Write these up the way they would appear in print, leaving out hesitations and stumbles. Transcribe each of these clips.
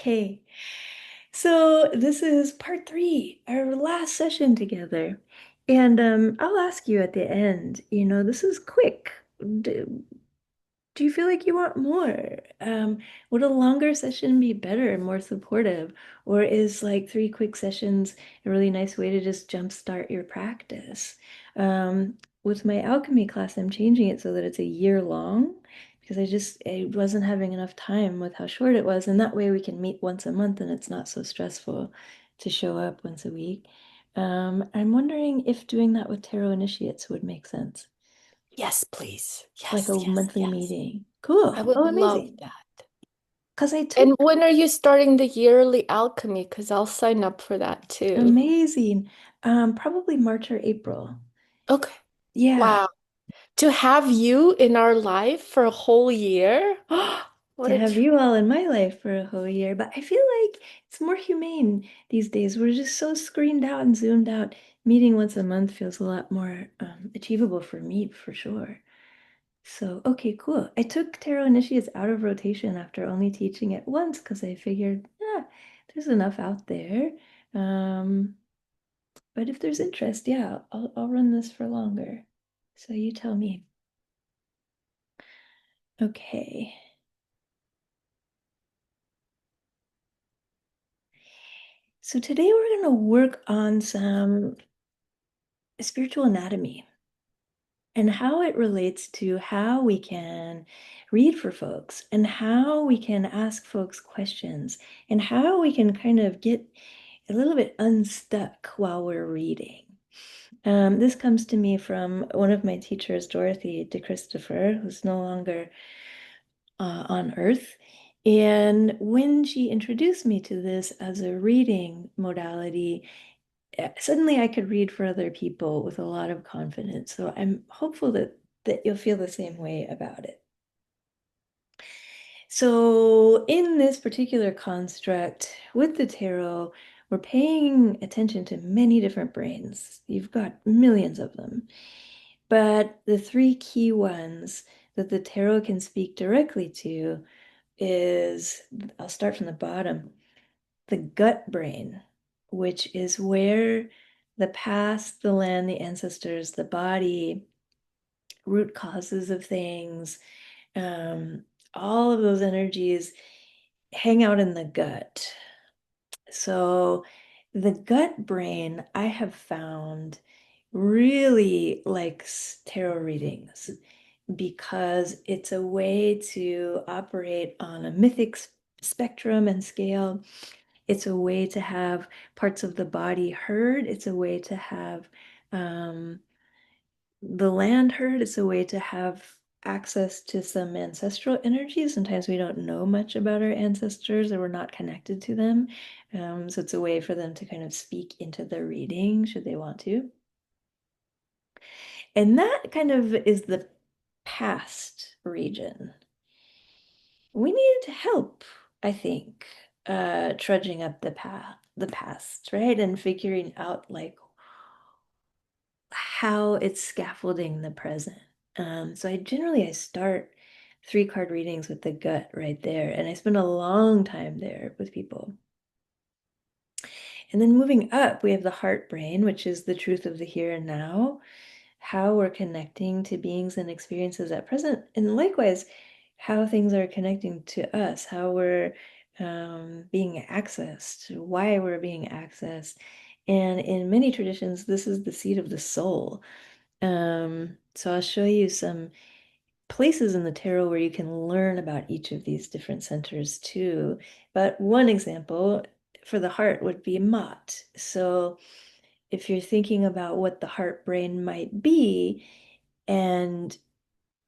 Okay. So this is part three, our last session together. And I'll ask you at the end, this is quick. Do, do you feel like you want more? Would a longer session be better and more supportive? Or is like three quick sessions a really nice way to just jumpstart your practice? With my alchemy class, I'm changing it so that it's a year long because I wasn't having enough time with how short it was. And that way we can meet once a month and it's not so stressful to show up once a week. I'm wondering if doing that with tarot initiates would make sense, Yes, please. like Yes, a yes, monthly yes. meeting. I Cool. would Oh, love amazing. that. Because I And took when are you starting the yearly alchemy? Because I'll sign up for that too. amazing. Probably March or April. Okay. Yeah, Wow. To have you in our life for a whole year? What to a have treat. you all in my life for a whole year. But I feel like it's more humane these days. We're just so screened out and zoomed out. Meeting once a month feels a lot more achievable for me, for sure. So, okay, cool. I took Tarot Initiates out of rotation after only teaching it once because I figured, there's enough out there. Um, But if there's interest, yeah, I'll run this for longer. So you tell me. Okay. So today we're going to work on some spiritual anatomy and how it relates to how we can read for folks and how we can ask folks questions and how we can kind of get a little bit unstuck while we're reading. This comes to me from one of my teachers, Dorothy DeChristopher, who's no longer on Earth. And when she introduced me to this as a reading modality, suddenly I could read for other people with a lot of confidence. So I'm hopeful that you'll feel the same way about it. So in this particular construct with the tarot, we're paying attention to many different brains. You've got millions of them. But the three key ones that the tarot can speak directly to is, I'll start from the bottom, the gut brain, which is where the past, the land, the ancestors, the body, root causes of things, um, all of those energies hang out in the gut. So the gut brain, I have found really likes tarot readings because it's a way to operate on a mythic spectrum and scale. It's a way to have parts of the body heard. It's a way to have um, the land heard. It's a way to have access to some ancestral energy. Sometimes we don't know much about our ancestors or we're not connected to them. So it's a way for them to kind of speak into the reading should they want to. And that kind of is the past region. We needed help, I think, trudging up the past, right? And figuring out like how it's scaffolding the present. So I start three card readings with the gut right there, and I spend a long time there with people. And then moving up, we have the heart brain, which is the truth of the here and now, how we're connecting to beings and experiences at present, and likewise, how things are connecting to us, how we're being accessed, why we're being accessed. And in many traditions, this is the seat of the soul. So I'll show you some places in the tarot where you can learn about each of these different centers too. But one example for the heart would be Mot. So if you're thinking about what the heart brain might be and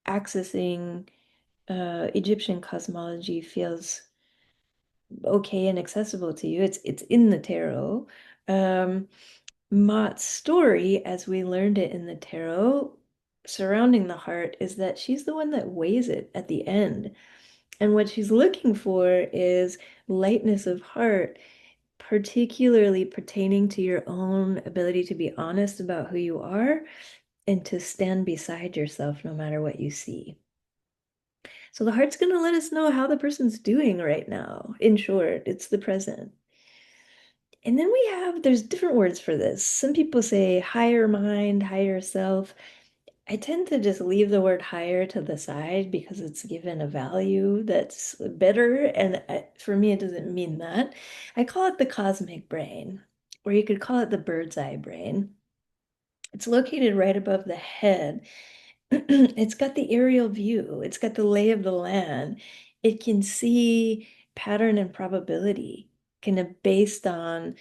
accessing Egyptian cosmology feels okay and accessible to you, it's in the tarot. Um, Mot's story, as we learned it in the tarot, surrounding the heart, is that she's the one that weighs it at the end. And what she's looking for is lightness of heart, particularly pertaining to your own ability to be honest about who you are and to stand beside yourself no matter what you see. So the heart's going to let us know how the person's doing right now. In short, it's the present. And then there's different words for this. Some people say higher mind, higher self. I tend to just leave the word higher to the side because it's given a value that's better. And for me, it doesn't mean that. I call it the cosmic brain, or you could call it the bird's eye brain. It's located right above the head. It's got the aerial view, it's got the lay of the land. It can see pattern and probability, kind of based on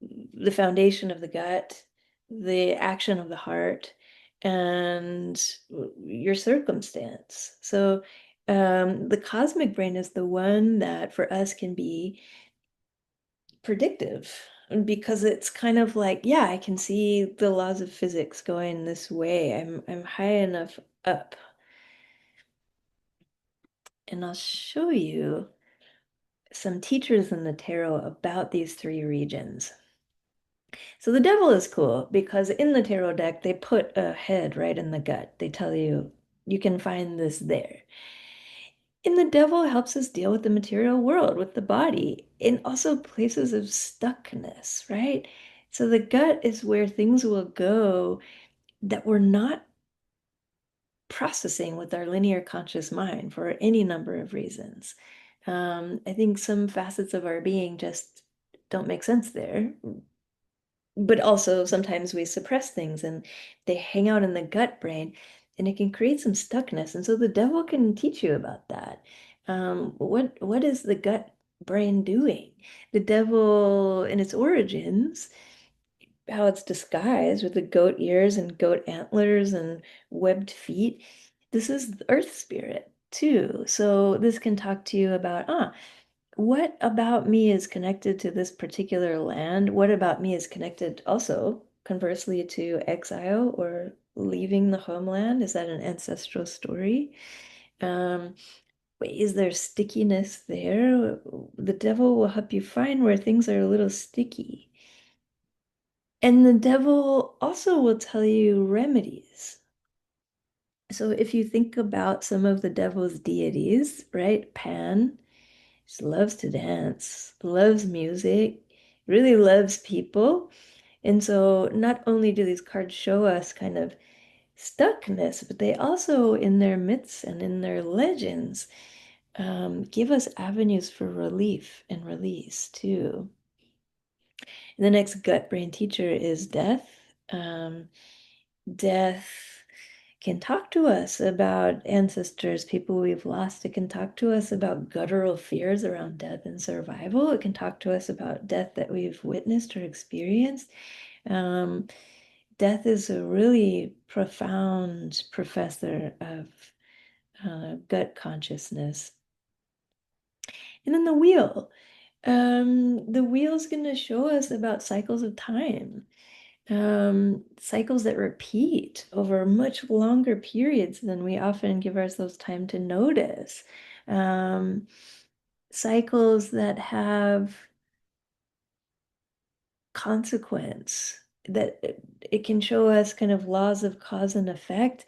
the foundation of the gut, the action of the heart, and your circumstance. So, the cosmic brain is the one that for us can be predictive because it's kind of like, yeah, I can see the laws of physics going this way. I'm high enough up. And I'll show you some teachers in the tarot about these three regions. So the devil is cool because in the tarot deck, they put a head right in the gut. They tell you, you can find this there. And the devil helps us deal with the material world, with the body, and also places of stuckness, right? So the gut is where things will go that we're not processing with our linear conscious mind for any number of reasons. I think some facets of our being just don't make sense there. But also sometimes we suppress things and they hang out in the gut brain and it can create some stuckness. And so the devil can teach you about that. What is the gut brain doing? The devil in its origins, how it's disguised with the goat ears and goat antlers and webbed feet. This is the earth spirit too. So this can talk to you about, what about me is connected to this particular land? What about me is connected also, conversely, to exile or leaving the homeland? Is that an ancestral story? Um, is there stickiness there? The devil will help you find where things are a little sticky. And the devil also will tell you remedies. So if you think about some of the devil's deities, right? Pan just loves to dance, loves music, really loves people. And so not only do these cards show us kind of stuckness, but they also, in their myths and in their legends, give us avenues for relief and release too. And the next gut brain teacher is death. Um, Death can talk to us about ancestors, people we've lost. It can talk to us about guttural fears around death and survival. It can talk to us about death that we've witnessed or experienced. Um, Death is a really profound professor of gut consciousness. And then the wheel. The wheel's going to show us about cycles of time, cycles that repeat over much longer periods than we often give ourselves time to notice. Um, Cycles that have consequence, that it can show us kind of laws of cause and effect.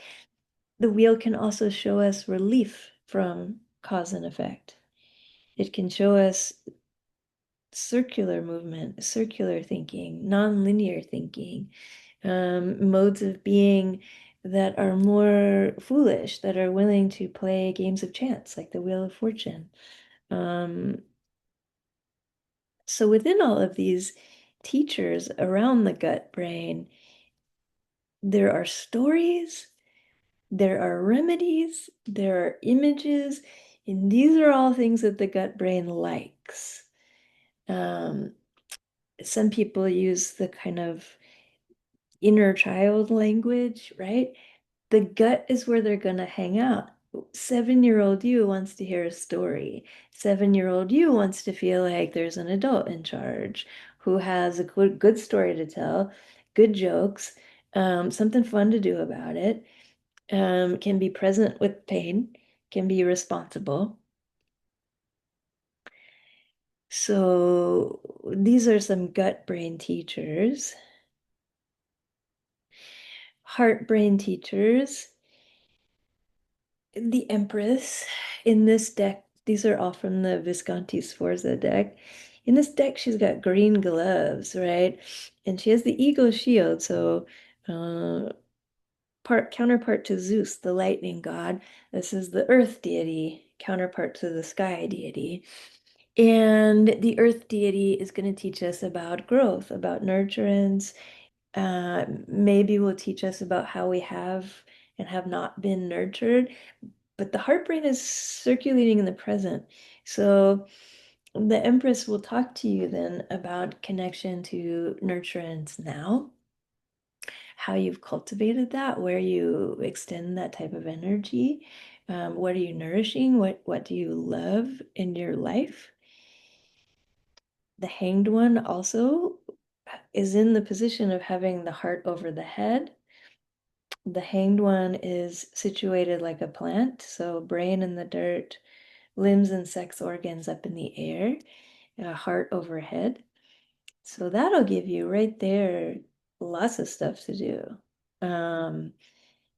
The wheel can also show us relief from cause and effect. It can show us circular movement, circular thinking, non-linear thinking, modes of being that are more foolish, that are willing to play games of chance, like the Wheel of Fortune. Um, so within all of these teachers around the gut brain, there are stories, there are remedies, there are images, and these are all things that the gut brain likes. Um, some people use the kind of inner child language, right? The gut is where they're going to hang out. 7-year-old you wants to hear a story. 7-year-old you wants to feel like there's an adult in charge who has a good story to tell, good jokes, something fun to do about it, can be present with pain, can be responsible. So these are some gut brain teachers. Heart brain teachers. the Empress in this deck, these are all from the Visconti Sforza deck. In this deck, she's got green gloves, right? And she has the eagle shield, so part counterpart to Zeus, the lightning god. This is the earth deity, counterpart to the sky deity. And the earth deity is going to teach us about growth, about nurturance. Maybe will teach us about how we have and have not been nurtured. But the heart brain is circulating in the present. So the Empress will talk to you then about connection to nurturance now, how you've cultivated that, where you extend that type of energy. What are you nourishing? What do you love in your life? The Hanged One also is in the position of having the heart over the head. The Hanged One is situated like a plant, so brain in the dirt, limbs and sex organs up in the air, heart overhead. So that'll give you right there lots of stuff to do. Um,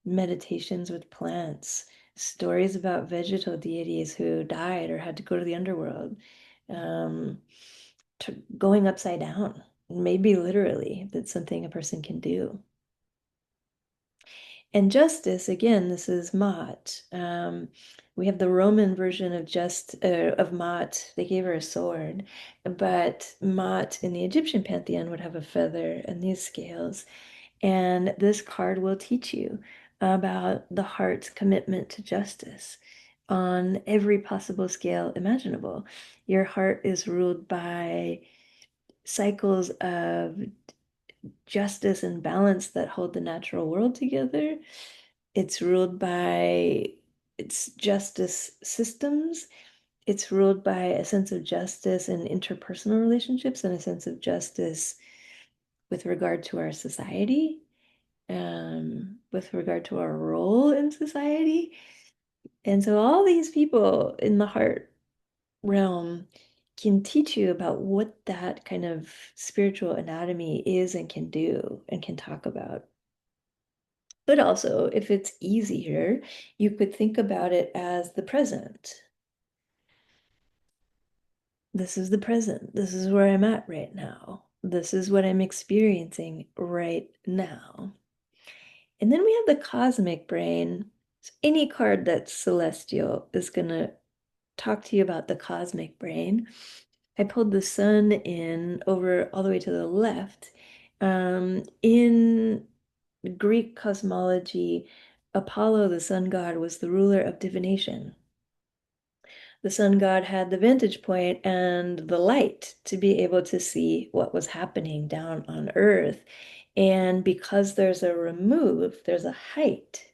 Meditations with plants, stories about vegetal deities who died or had to go to the underworld, um, going upside down, maybe literally, that's something a person can do. And justice, again, this is Mot. We have the Roman version of Mot. They gave her a sword, but Mot in the Egyptian pantheon would have a feather and these scales. And this card will teach you about the heart's commitment to justice on every possible scale imaginable. Your heart is ruled by cycles of justice and balance that hold the natural world together. It's ruled by its justice systems. It's ruled by a sense of justice in interpersonal relationships and a sense of justice with regard to our society, with regard to our role in society. And so all these people in the heart realm can teach you about what that kind of spiritual anatomy is and can do and can talk about. But also, if it's easier, you could think about it as the present. This is the present. This is where I'm at right now. This is what I'm experiencing right now. And then we have the cosmic brain. So any card that's celestial is going to talk to you about the cosmic brain. I pulled the sun in over all the way to the left. In Greek cosmology, Apollo, the sun god, was the ruler of divination. The sun god had the vantage point and the light to be able to see what was happening down on Earth. And because there's a remove, there's a height,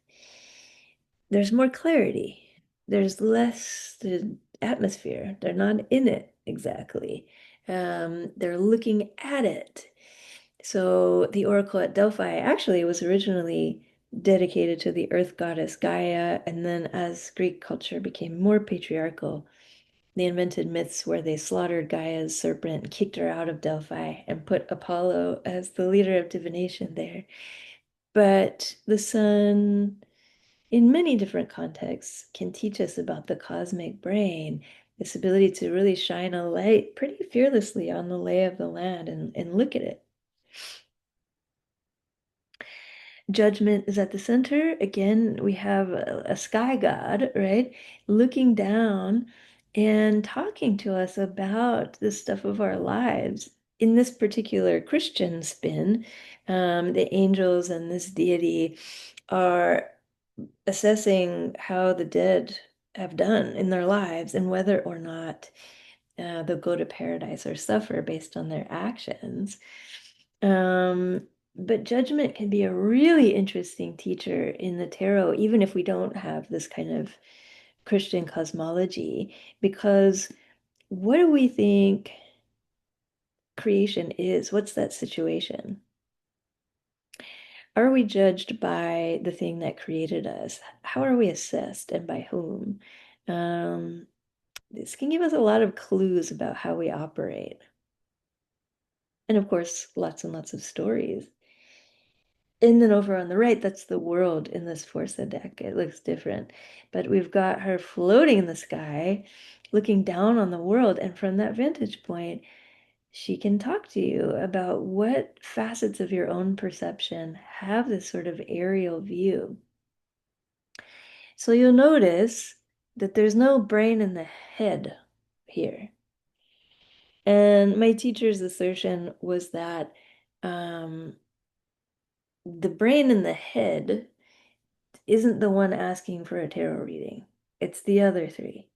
there's more clarity. There's less the atmosphere. They're not in it exactly. They're looking at it. So the oracle at Delphi actually was originally dedicated to the earth goddess Gaia, and then as Greek culture became more patriarchal, they invented myths where they slaughtered Gaia's serpent, kicked her out of Delphi, and put Apollo as the leader of divination there. But the sun, in many different contexts, can teach us about the cosmic brain, this ability to really shine a light pretty fearlessly on the lay of the land and look at it. Judgment is at the center. Again, we have a sky god, right? Looking down and talking to us about the stuff of our lives. In this particular Christian spin, the angels and this deity are assessing how the dead have done in their lives and whether or not they'll go to paradise or suffer based on their actions. Um, but judgment can be a really interesting teacher in the tarot, even if we don't have this kind of Christian cosmology, because what do we think creation is? What's that situation? Are we judged by the thing that created us? How are we assessed and by whom? Um, this can give us a lot of clues about how we operate. And of course, lots and lots of stories. And then over on the right, that's the world in this Forza deck. It looks different. But we've got her floating in the sky, looking down on the world. And from that vantage point, she can talk to you about what facets of your own perception have this sort of aerial view. So you'll notice that there's no brain in the head here. And my teacher's assertion was that um, the brain in the head isn't the one asking for a tarot reading. It's the other three.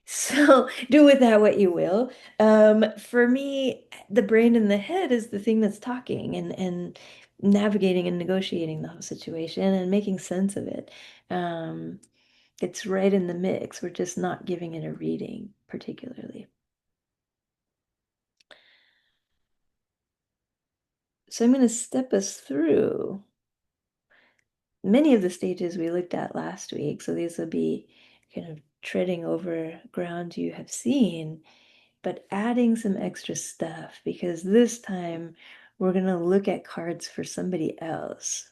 So do with that what you will. For me, the brain in the head is the thing that's talking and navigating and negotiating the whole situation and making sense of it. Um, it's right in the mix. We're just not giving it a reading particularly. So I'm going to step us through many of the stages we looked at last week. So these will be kind of treading over ground you have seen, but adding some extra stuff because this time we're going to look at cards for somebody else.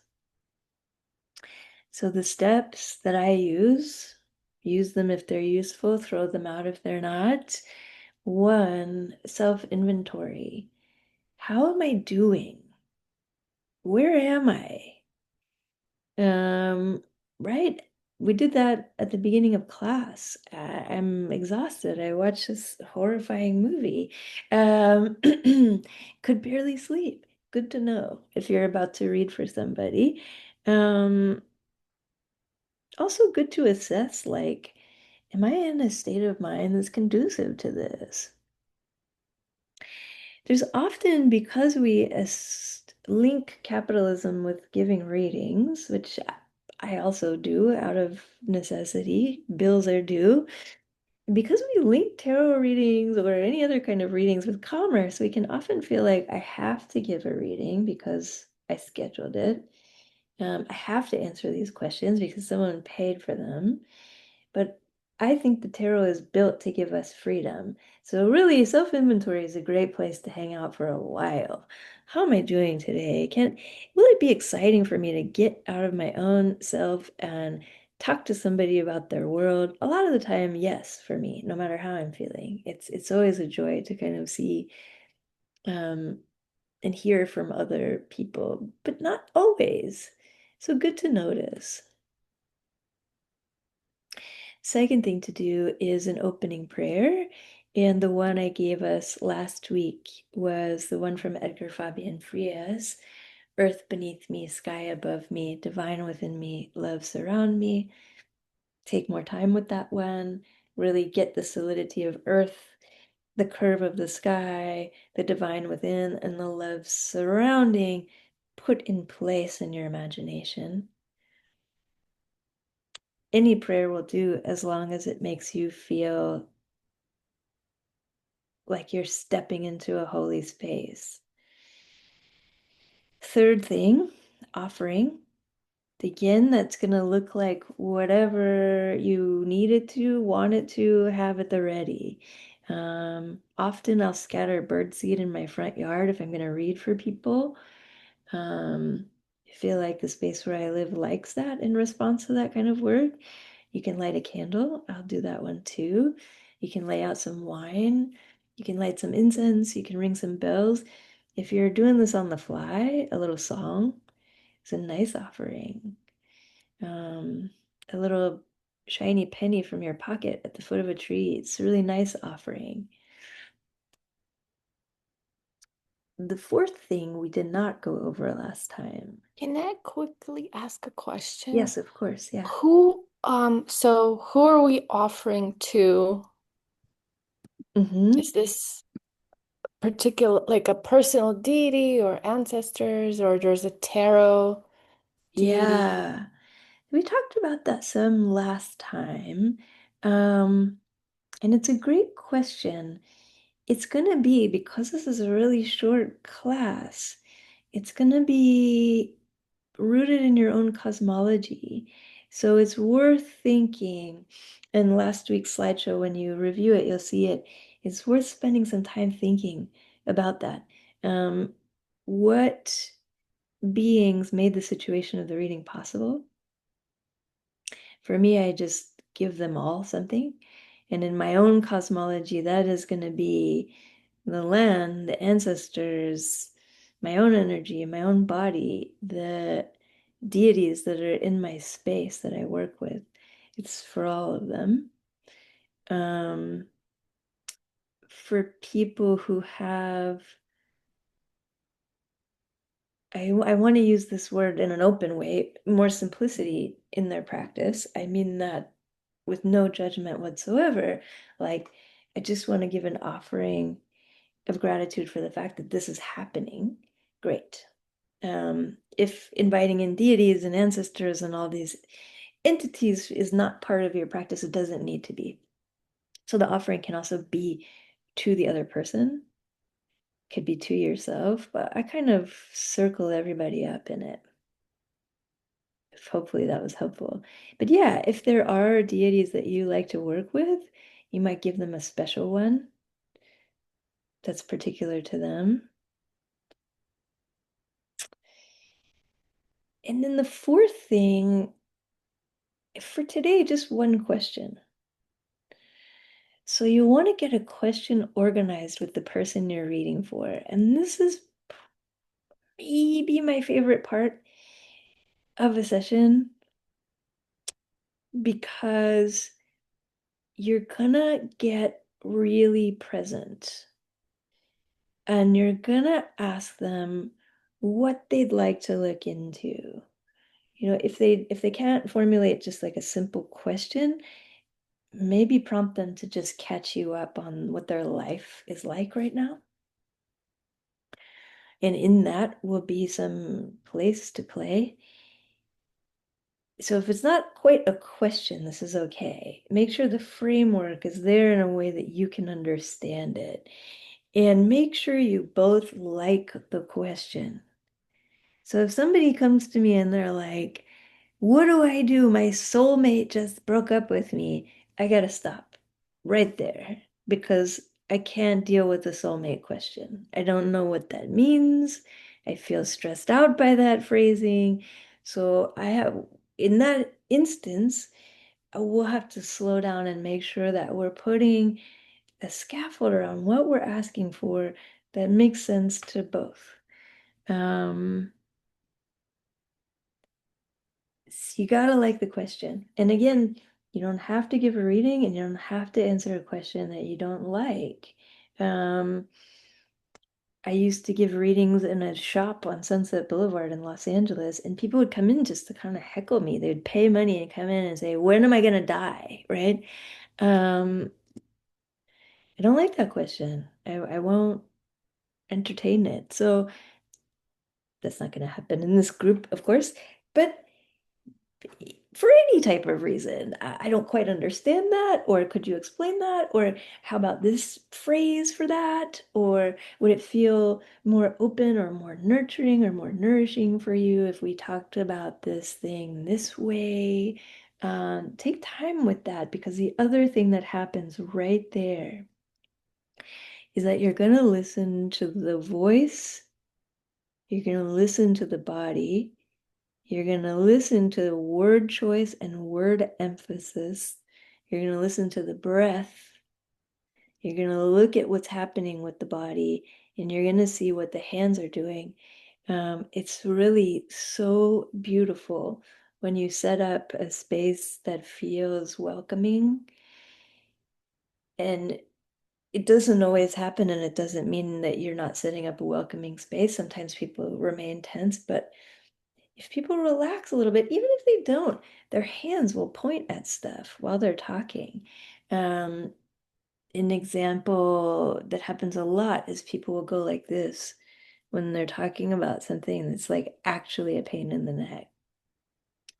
So the steps that I use them if they're useful, throw them out if they're not. One, self-inventory. How am I doing? Where am I? Um, right. We did that at the beginning of class. I'm exhausted. I watched this horrifying movie. Um, could barely sleep. Good to know if you're about to read for somebody. Um, Also good to assess, like, am I in a state of mind that's conducive to this? There's often, because we link capitalism with giving readings, which I also do out of necessity, bills are due. Because we link tarot readings or any other kind of readings with commerce, we can often feel like I have to give a reading because I scheduled it. I have to answer these questions because someone paid for them. But I think the tarot is built to give us freedom. So really, self-inventory is a great place to hang out for a while. How am I doing today? Will it be exciting for me to get out of my own self and talk to somebody about their world? A lot of the time, yes, for me, no matter how I'm feeling. It's always a joy to kind of see um, and hear from other people, but not always. So good to notice. Second thing to do is an opening prayer. And the one I gave us last week was the one from Edgar Fabian Frias, Earth beneath me, sky above me, divine within me, love surround me. Take more time with that one. Really get the solidity of earth, the curve of the sky, the divine within, and the love surrounding put in place in your imagination. Any prayer will do as long as it makes you feel like you're stepping into a holy space. Third thing, offering. Again, that's going to look like whatever you need it to, want it to, have at the ready. Often I'll scatter birdseed in my front yard if I'm going to read for people. I feel like the space where I live likes that in response to that kind of work. You can light a candle. I'll do that one too. You can lay out some wine. You can light some incense. You can ring some bells. If you're doing this on the fly, a little song is a nice offering. Um, a little shiny penny from your pocket at the foot of a tree. It's a really nice offering. The fourth thing we did not go over last time. Can I quickly ask a question? Yes, of course. Yeah. So who are we offering to? Mm-hmm. Is this particular, like a personal deity or ancestors, or there's a tarot deity? Yeah. We talked about that some last time. Um, and it's a great question. It's going to be, because this is a really short class, it's going to be rooted in your own cosmology. So it's worth thinking. And last week's slideshow, when you review it, you'll see it. It's worth spending some time thinking about that. Um, what beings made the situation of the reading possible. For me, I just give them all something. And in my own cosmology, that is going to be the land, the ancestors, my own energy, my own body, the deities that are in my space that I work with. It's for all of them. Um, for people who have, I want to use this word in an open way, more simplicity in their practice. I mean that with no judgment whatsoever. Like, I just want to give an offering of gratitude for the fact that this is happening. Great. If inviting in deities and ancestors and all these entities is not part of your practice, it doesn't need to be. So the offering can also be to the other person, could be to yourself, but I kind of circle everybody up in it. Hopefully that was helpful. But yeah, if there are deities that you like to work with, you might give them a special one that's particular to them. And then the fourth thing for today, just one question. So you want to get a question organized with the person you're reading for. And this is maybe my favorite part of a session because you're gonna get really present and you're gonna ask them what they'd like to look into. If they can't formulate just like a simple question, maybe prompt them to just catch you up on what their life is like right now. And in that will be some place to play. So if it's not quite a question, this is okay. Make sure the framework is there in a way that you can understand it. And make sure you both like the question. So if somebody comes to me and they're like, what do I do? My soulmate just broke up with me. I gotta stop right there because I can't deal with the soulmate question. I don't know what that means. I feel stressed out by that phrasing. So in that instance, I will have to slow down and make sure that we're putting a scaffold around what we're asking for that makes sense to both. Um, so you gotta like the question. And again, you don't have to give a reading and you don't have to answer a question that you don't like. I used to give readings in a shop on Sunset Boulevard in Los Angeles, and people would come in just to kind of heckle me. They'd pay money and come in and say, when am I gonna die? Right? Um, I don't like that question. I won't entertain it. So that's not gonna happen in this group, of course. But for any type of reason. I don't quite understand that, or could you explain that? Or how about this phrase for that? Or would it feel more open or more nurturing or more nourishing for you if we talked about this thing this way? Take time with that because the other thing that happens right there is that you're going to listen to the voice, you're going to listen to the body. You're going to listen to word choice and word emphasis. You're going to listen to the breath. You're going to look at what's happening with the body and you're going to see what the hands are doing. It's really so beautiful when you set up a space that feels welcoming. And it doesn't always happen, and it doesn't mean that you're not setting up a welcoming space. Sometimes people remain tense, but if people relax a little bit, even if they don't, their hands will point at stuff while they're talking. Um, an example that happens a lot is people will go like this when they're talking about something that's like actually a pain in the neck.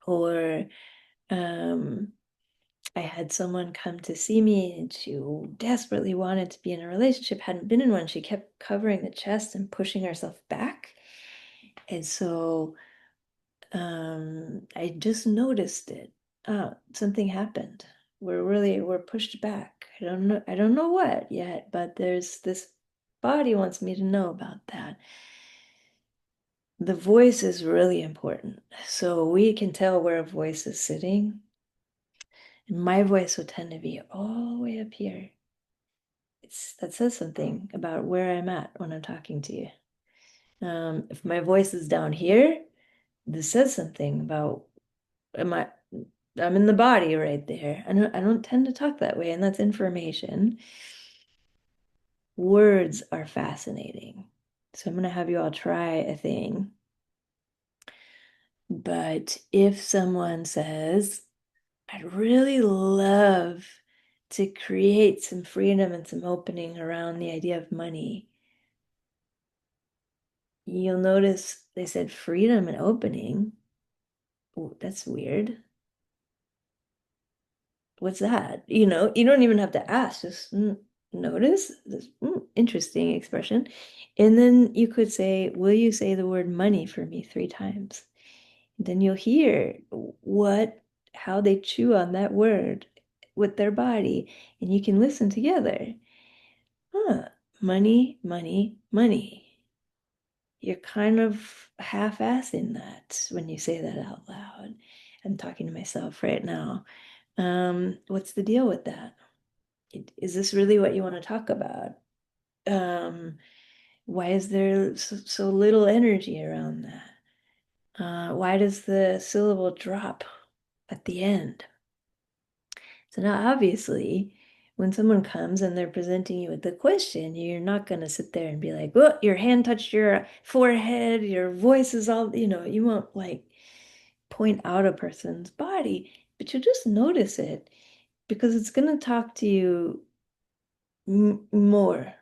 Or um, I had someone come to see me and she desperately wanted to be in a relationship, hadn't been in one. She kept covering the chest and pushing herself back. And so I just noticed it. Something happened. We're pushed back. I don't know what yet, but there's this body wants me to know about that. the voice is really important. So we can tell where a voice is sitting. And my voice will tend to be all the way up here. That says something about where I'm at when I'm talking to you. If my voice is down here, this says something about am I I'm in the body right there. I don't tend to talk that way, and that's information. Words are fascinating. So I'm gonna have you all try a thing. But if someone says, I'd really love to create some freedom and some opening around the idea of money, you'll notice they said freedom and opening. Oh, that's weird. What's that? You don't even have to ask, just notice this interesting expression. And then you could say, will you say the word money for me 3 times? Then you'll hear how they chew on that word with their body, and you can listen together. Huh, money, money, money. You're kind of half-assing that when you say that out loud. I'm talking to myself right now. What's the deal with that? Is this really what you want to talk about? Um, why is there so little energy around that? Why does the syllable drop at the end? So now, obviously, when someone comes and they're presenting you with the question, you're not going to sit there and be like, "Oh, your hand touched your forehead, your voice is all," you won't like point out a person's body, but you just notice it because it's going to talk to you more,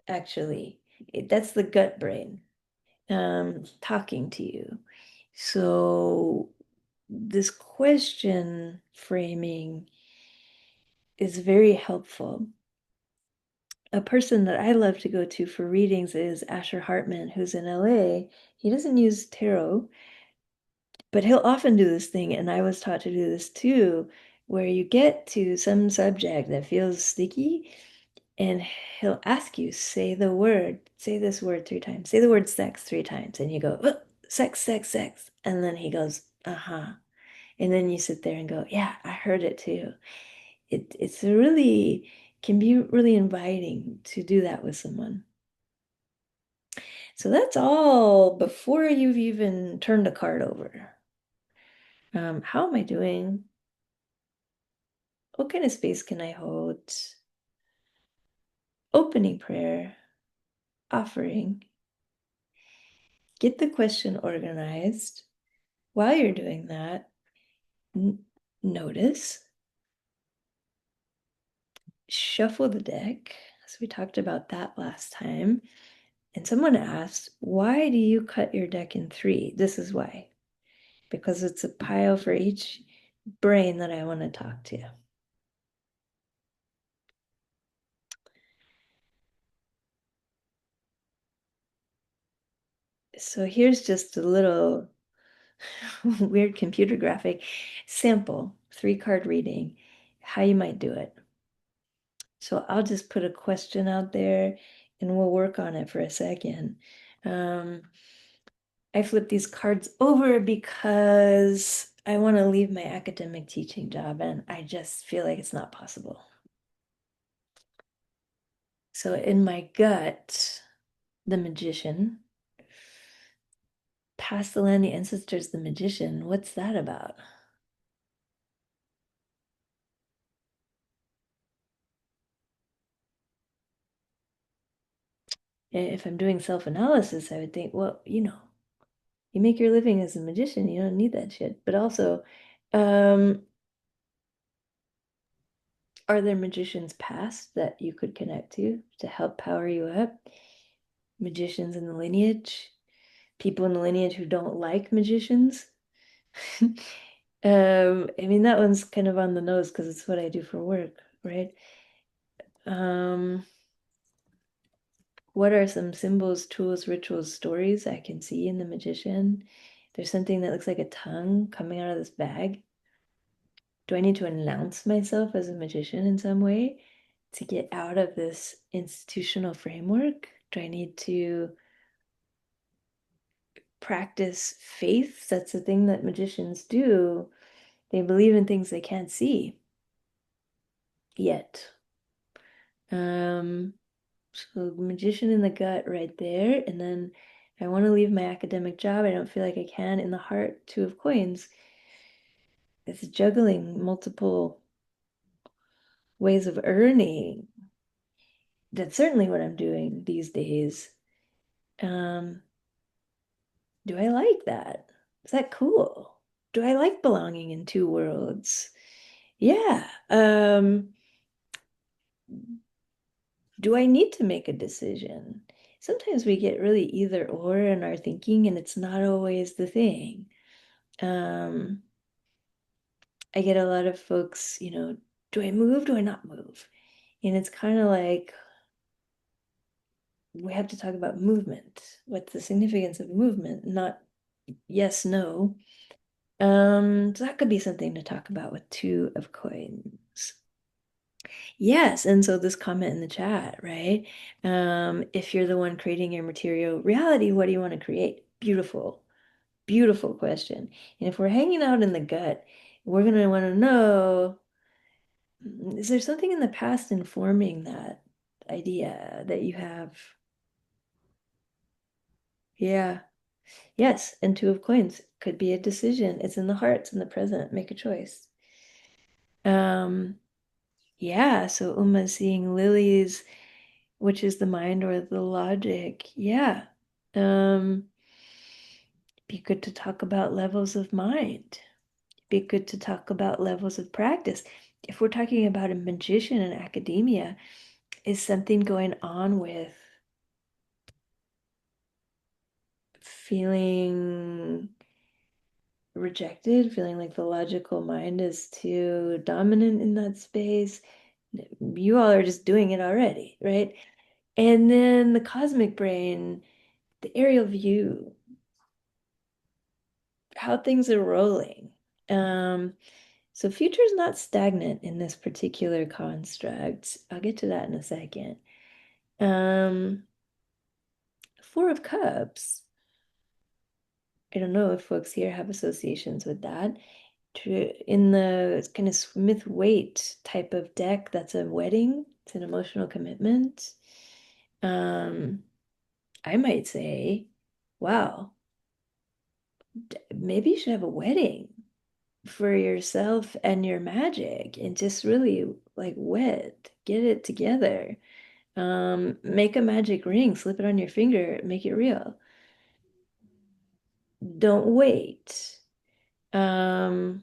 actually. That's the gut brain talking to you. So this question framing is very helpful. A person that I love to go to for readings is Asher Hartman, who's in LA. He doesn't use tarot, but he'll often do this thing, and I was taught to do this too, where you get to some subject that feels sticky, and he'll ask you, say this word 3 times, say the word sex 3 times, and you go, oh, sex, sex, sex. And then he goes, uh-huh. And then you sit there and go, yeah, I heard it too. It's really can be really inviting to do that with someone. So that's all before you've even turned a card over. How am I doing? What kind of space can I hold? Opening prayer, offering. Get the question organized. While you're doing that, notice, shuffle the deck. So we talked about that last time. And someone asked, why do you cut your deck in 3? This is why. Because it's a pile for each brain that I want to talk to. So here's just a little weird computer graphic sample, 3-card reading, how you might do it. So I'll just put a question out there and we'll work on it for a second. I flip these cards over because I want to leave my academic teaching job and I just feel like it's not possible. So in my gut, the magician, past the land, the ancestors, the magician, what's that about? If I'm doing self-analysis, I would think, well, you make your living as a magician, you don't need that shit. But also, um, are there magicians past that you could connect to help power you up? Magicians in the lineage, people in the lineage who don't like magicians. I mean, that one's kind of on the nose because it's what I do for work, right? What are some symbols, tools, rituals, stories I can see in the magician? There's something that looks like a tongue coming out of this bag. Do I need to announce myself as a magician in some way to get out of this institutional framework? Do I need to practice faith. That's the thing that magicians do. They believe in things they can't see yet. Um, so magician in the gut right there. And then I want to leave my academic job. I don't feel like I can. In the heart, two of coins. It's juggling multiple ways of earning. That's certainly what I'm doing these days. Um, do I like that? Is that cool? Do I like belonging in two worlds? Yeah. Do I need to make a decision? Sometimes we get really either or in our thinking, and it's not always the thing. Um, I get a lot of folks, do I move? Do I not move? And it's kind of like we have to talk about movement. What's the significance of movement? Not yes, no. So that could be something to talk about with two of coins. Yes, and so this comment in the chat, right? If you're the one creating your material reality, what do you want to create? Beautiful, beautiful question. And if we're hanging out in the gut, we're gonna want to know, is there something in the past informing that idea that you have? Yeah. Yes, and two of coins could be a decision. It's in the heart, it's in the present. Make a choice. Um, yeah, so Uma's seeing lilies, which is the mind or the logic. Yeah. Um, be good to talk about levels of mind. Be good to talk about levels of practice. If we're talking about a magician in academia, is something going on with feeling rejected, feeling like the logical mind is too dominant in that space? You all are just doing it already, right? And then the cosmic brain, the aerial view, how things are rolling. Um, so future is not stagnant in this particular construct. I'll get to that in a second. Um, Four of Cups. I don't know if folks here have associations with that. In the kind of Smith Waite type of deck, that's a wedding. It's an emotional commitment. Um, I might say, wow, maybe you should have a wedding for yourself and your magic and just really like get it together. Make a magic ring, slip it on your finger, make it real. Don't wait. Um,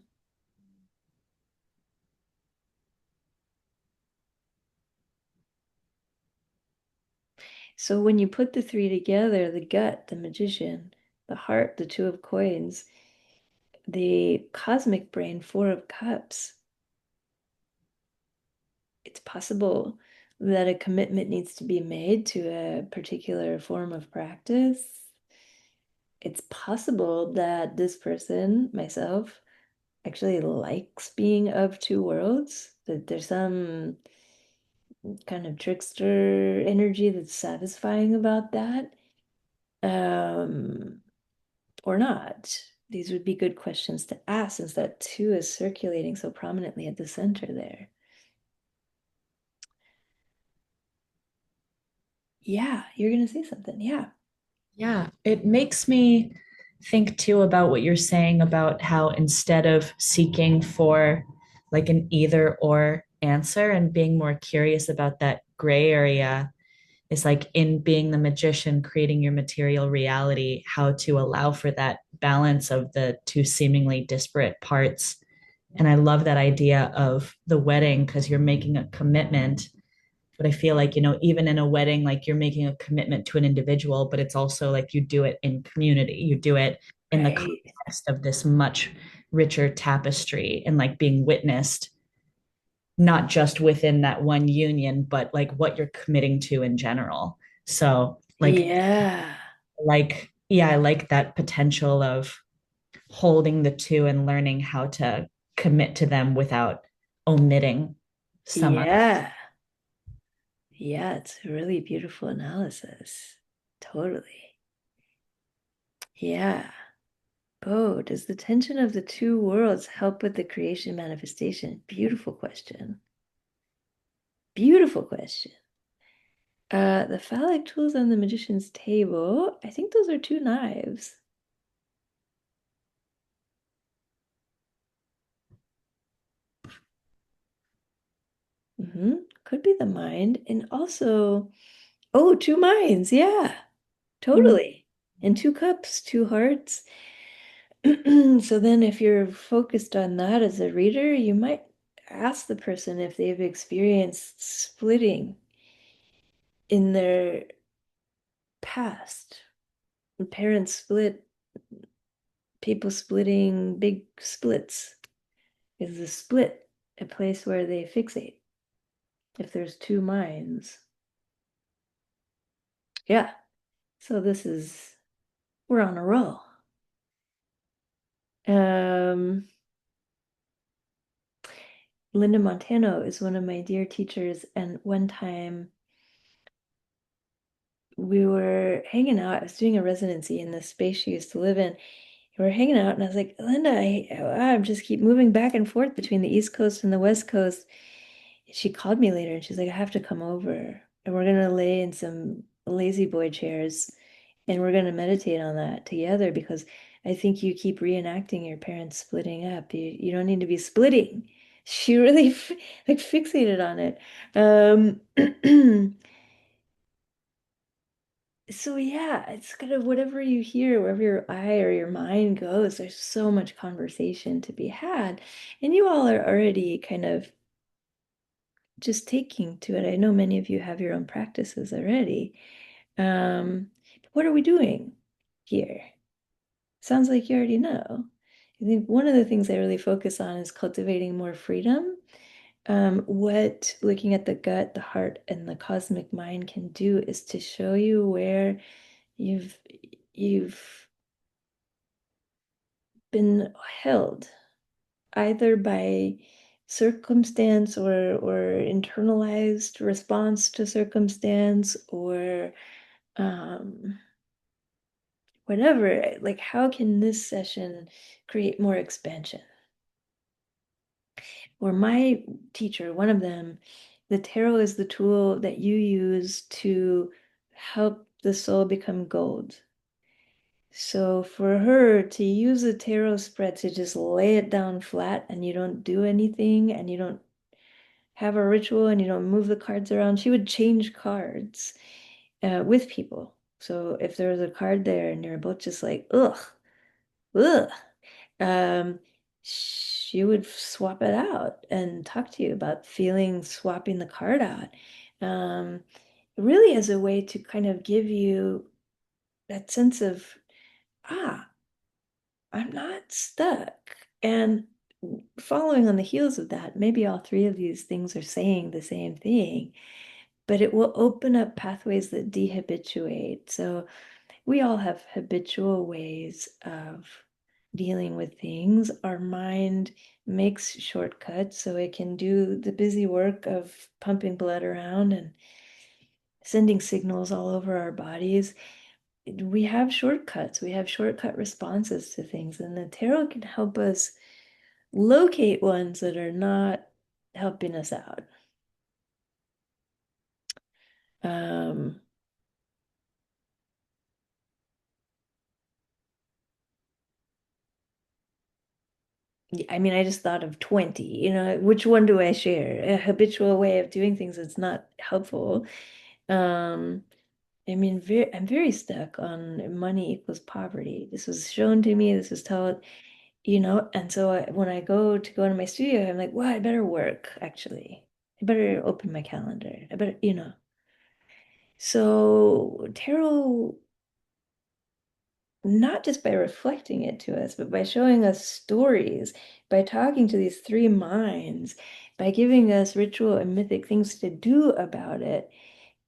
so when you put the three together, the gut, the magician, the heart, the two of coins, the cosmic brain, four of cups, it's possible that a commitment needs to be made to a particular form of practice. It's possible that this person, myself, actually likes being of two worlds, that there's some kind of trickster energy that's satisfying about that, um, or not. These would be good questions to ask since that two is circulating so prominently at the center there. Yeah, you're gonna say something. Yeah. Yeah, it makes me think too about what you're saying about how instead of seeking for like an either or answer and being more curious about that gray area, is like in being the magician, creating your material reality, how to allow for that balance of the two seemingly disparate parts. And I love that idea of the wedding because you're making a commitment, but I feel like, even in a wedding, like you're making a commitment to an individual, but it's also like you do it in community, you do it in the Right. context of this much richer tapestry and like being witnessed not just within that one union, but like what you're committing to in general. So Yeah. yeah, I like that potential of holding the two and learning how to commit to them without omitting some other. Yeah. Yeah, it's a really beautiful analysis. Totally. Yeah. Oh, does the tension of the two worlds help with the creation manifestation? Beautiful question. Beautiful question. The phallic tools on the magician's table, I think those are two knives. Could be the mind. And also, oh, two minds. Yeah, totally. And two cups, two hearts. So then if you're focused on that as a reader, you might ask the person if they've experienced splitting in their past. Parents split, people splitting, big splits. Is a split a place where they fixate? If there's two minds. Yeah. So we're on a roll. Linda Montano is one of my dear teachers, and one time we were hanging out. I was doing a residency in the space she used to live in. We were hanging out, and I was like, Linda, I just keep moving back and forth between the East Coast and the West Coast. She called me later, and she's like, I have to come over, and we're gonna lay in some lazy boy chairs, and we're gonna meditate on that together because I think you keep reenacting your parents splitting up. You don't need to be splitting. She really like fixated on it. So yeah, it's kind of whatever you hear, wherever your eye or your mind goes, there's so much conversation to be had. And you all are already kind of just taking to it. I know many of you have your own practices already. What are we doing here? Sounds like you already know. I think one of the things I really focus on is cultivating more freedom. What looking at the gut, the heart, and the cosmic mind can do is to show you where you've you've been held either by circumstance or internalized response to circumstance or um, whatever. Like, how can this session create more expansion? Or my teacher, one of them, the tarot is the tool that you use to help the soul become gold. So for her to use a tarot spread to just lay it down flat and you don't do anything and you don't have a ritual and you don't move the cards around, she would change cards with people. So if there was a card there and you're both just like, ugh, ugh, um, she would swap it out and talk to you about feeling swapping the card out. Um, really as a way to kind of give you that sense of, ah, I'm not stuck. And following on the heels of that, maybe all three of these things are saying the same thing, but it will open up pathways that dehabituate. So we all have habitual ways of dealing with things. Our mind makes shortcuts so it can do the busy work of pumping blood around and sending signals all over our bodies. We have shortcuts, we have shortcut responses to things, and the tarot can help us locate ones that are not helping us out. Um, I mean, I just thought of 20, which one do I share? A habitual way of doing things that's not helpful. Um, I mean, I'm very stuck on money equals poverty. This was shown to me, this was told, and so when I go into my studio, I'm like, well, I better work, actually. I better open my calendar. I better. So tarot, not just by reflecting it to us, but by showing us stories, by talking to these three minds, by giving us ritual and mythic things to do about it,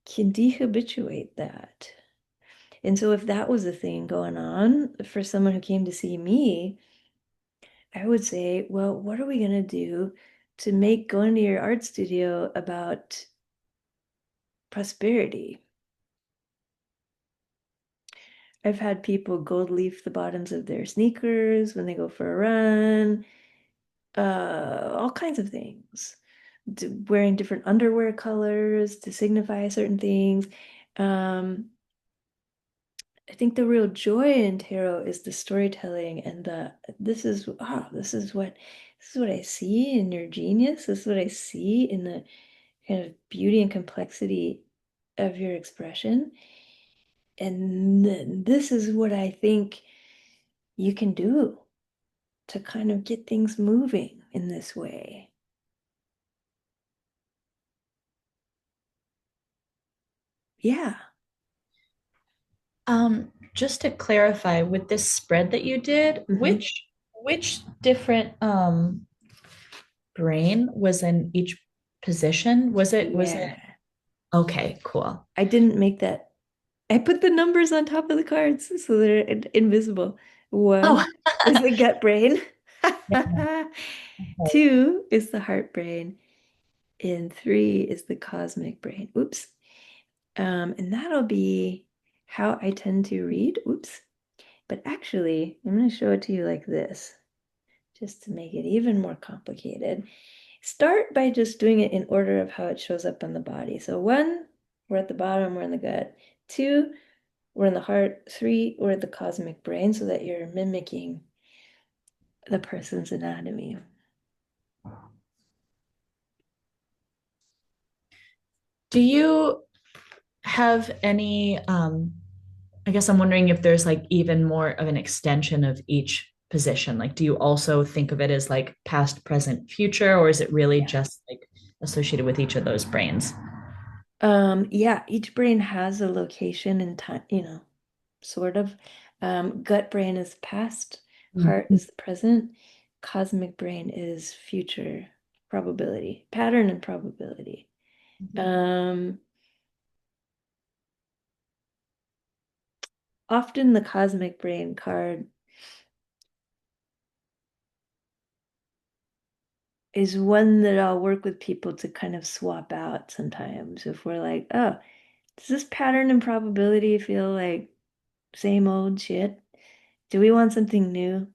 can dehabituate that. And so if that was a thing going on for someone who came to see me, I would say, well, what are we going to do to make going to your art studio about prosperity? I've had people gold leaf the bottoms of their sneakers when they go for a run, all kinds of things. Wearing different underwear colors to signify certain things. I think the real joy in tarot is the storytelling and this is what I see in your genius. This is what I see in the kind of beauty and complexity of your expression. And this is what I think you can do to kind of get things moving in this way. Yeah. Just to clarify, with this spread that you did, Mhm. which different brain was in each position? Was it Yeah. okay, cool. I didn't make that. I put the numbers on top of the cards so they're invisible. Oh, One is the gut brain. yeah, okay. Two is the heart brain. And three is the cosmic brain. Oops. And that'll be how I tend to read. Oops. But actually, I'm going to show it to you like this, just to make it even more complicated. Start by just doing it in order of how it shows up on the body. So one, we're at the bottom, we're in the gut. Two, we're in the heart. Three, we're at the cosmic brain, so that you're mimicking the person's anatomy. Do you have any I guess I'm wondering if there's like even more of an extension of each position. Like, do you also think of it as like past, present, future, or is it really Yeah. just like associated with each of those brains? Yeah, each brain has a location in time, sort of. Gut brain is past, heart Mhm. is the present, cosmic brain is future probability, pattern and probability. Um, Often the cosmic brain card is one that I'll work with people to kind of swap out sometimes. If we're like, oh, does this pattern and probability feel like same old shit? Do we want something new?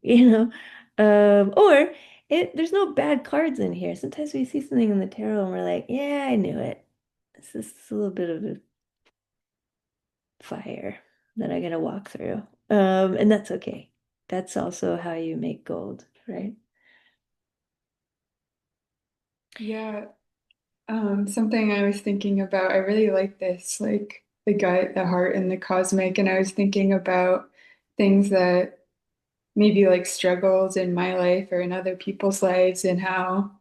Or there's no bad cards in here. Sometimes we see something in the tarot and we're like, yeah, I knew it. This is a little bit of a fire that I gotta walk through. And that's okay. That's also how you make gold, right? Yeah, something I was thinking about, I really like this, like the gut, the heart, and the cosmic. And I was thinking about things that maybe like struggles in my life or in other people's lives, and how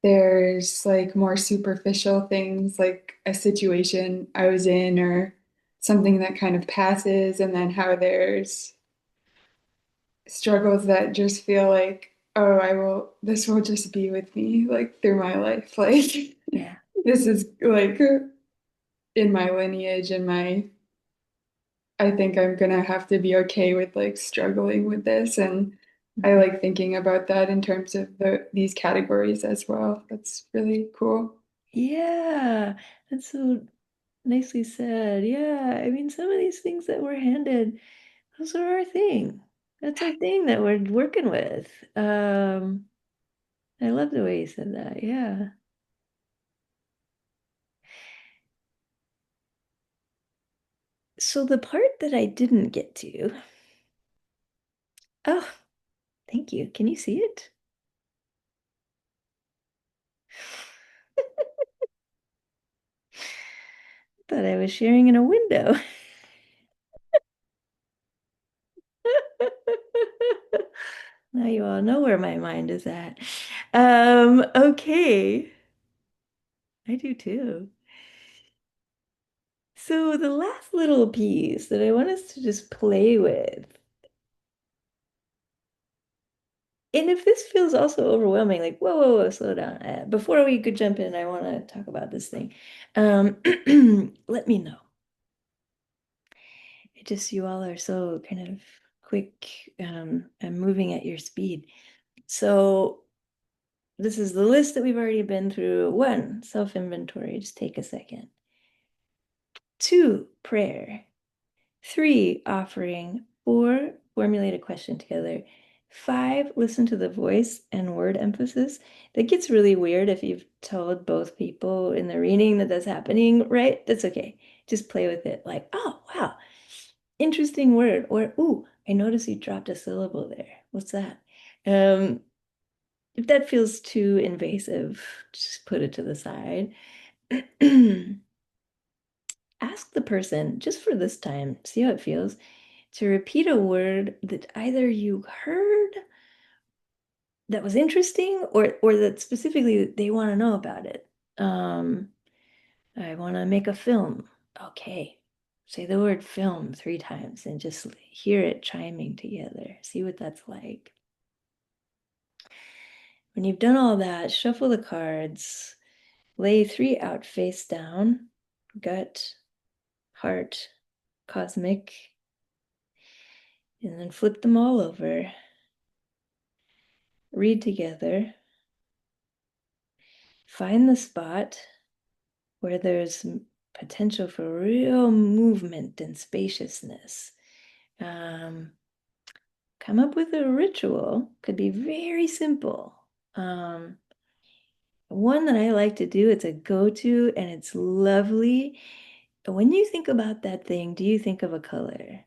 there's like more superficial things, like a situation I was in or something that kind of passes, and then how there's struggles that just feel like, oh, this will just be with me like through my life. Like, Yeah. this is like in my lineage and I think I'm gonna have to be okay with like struggling with this. And I Mhm. like thinking about that in terms of these categories as well. That's really cool. Yeah, that's so nicely said. Yeah, I mean, some of these things that we're handed, those are our thing. That's our thing that we're working with. I love the way you said that. Yeah. So the part that I didn't get to, oh, thank you. Can you see it? Thought I was sharing in a window. Now you all know where my mind is at. Okay. I do too. So the last little piece that I want us to just play with, and if this feels also overwhelming, like, whoa, whoa, whoa, slow down. Before we could jump in, I want to talk about this thing. Let me know. It just, you all are so kind of quick and moving at your speed. So this is the list that we've already been through. One, self-inventory, just take a second. Two, prayer. 3, offering. 4, formulate a question together. 5, listen to the voice and word emphasis. That gets really weird if you've told both people in the reading that that's happening, right? That's okay. Just play with it. Like, oh, wow, interesting word. Or, ooh, I noticed you dropped a syllable there. What's that? If that feels too invasive, just put it to the side. Ask the person, just for this time, see how it feels, to repeat a word that either you heard that was interesting or that specifically they want to know about it. I want to make a film. Okay. Say the word film 3 times and just hear it chiming together. See what that's like. When you've done all that, shuffle the cards, lay 3 out face down, gut, heart, cosmic, and then flip them all over. Read together. Find the spot where there's potential for real movement and spaciousness. Come up with a ritual. Could be very simple. One that I like to do, it's a go-to and it's lovely. When you think about that thing, do you think of a color?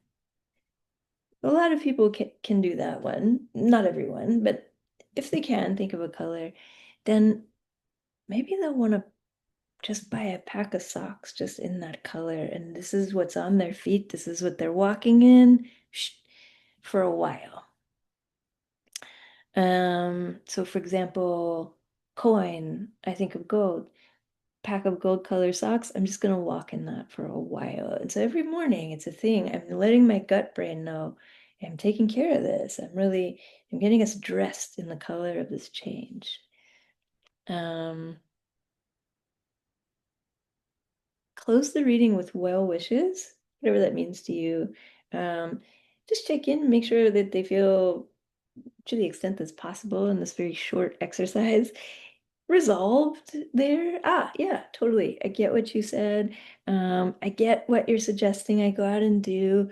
A lot of people can do that one. Not everyone, but if they can think of a color, then maybe they'll want to just buy a pack of socks just in that color. And this is what's on their feet. This is what they're walking in for a while. So for example, coin, I think of gold, pack of gold color socks. I'm just gonna walk in that for a while. And so every morning it's a thing. I'm letting my gut brain know I'm taking care of this. I'm getting us dressed in the color of this change. Close the reading with well wishes, whatever that means to you. Just check in, make sure that they feel, to the extent that's possible in this very short exercise, resolved there. Yeah, totally. I get what you said. I get what you're suggesting I go out and do.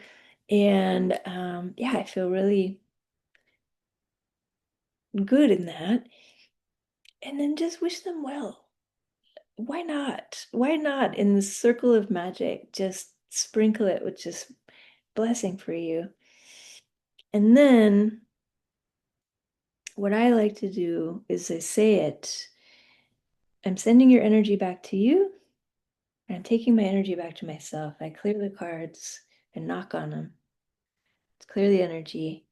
And yeah, I feel really good in that. And then just wish them well. Why not? Why not in the circle of magic? Just sprinkle it with just blessing for you. And then what I like to do is I say it. I'm sending your energy back to you. And I'm taking my energy back to myself. I clear the cards and knock on them. Let's clear the energy.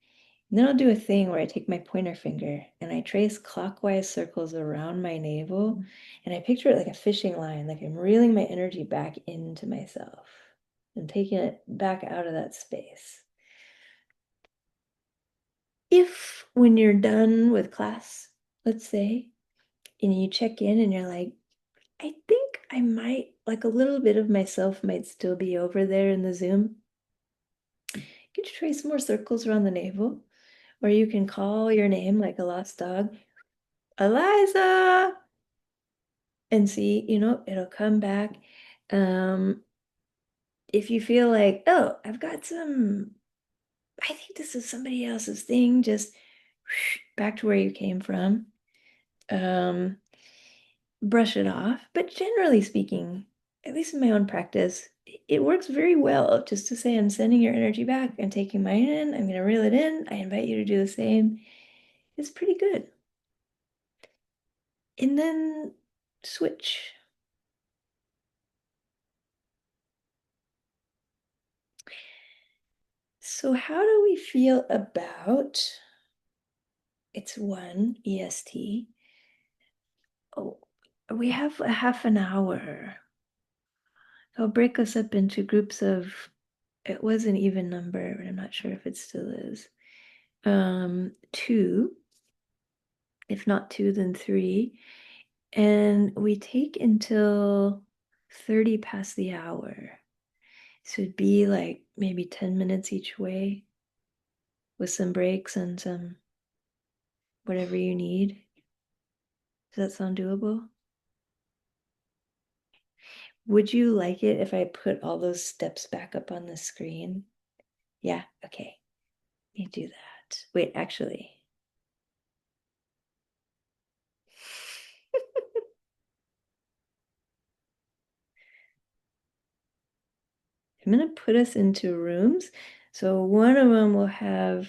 And then I'll do a thing where I take my pointer finger and I trace clockwise circles around my navel. And I picture it like a fishing line, like I'm reeling my energy back into myself and taking it back out of that space. If when you're done with class, let's say, and you check in and you're like, I think I might, like a little bit of myself might still be over there in the Zoom. You can trace more circles around the navel, or you can call your name like a lost dog, Eliza, and see, it'll come back. If you feel like, oh, I think this is somebody else's thing, just back to where you came from. Brush it off. But generally speaking, at least in my own practice, it works very well just to say, I'm sending your energy back. I'm taking mine in. I'm going to reel it in. I invite you to do the same. It's pretty good. And then switch. So how do we feel about, it's 1 EST. Oh, we have a half an hour. I'll break us up into groups of, it was an even number, but I'm not sure if it still is. 2, if not 2, then 3. And we take until 30 past the hour. So it'd be like maybe 10 minutes each way with some breaks and some whatever you need. Does that sound doable? Would you like it if I put all those steps back up on the screen? Yeah, okay. Let me do that. Wait, actually. I'm gonna put us into rooms. So one of them will have,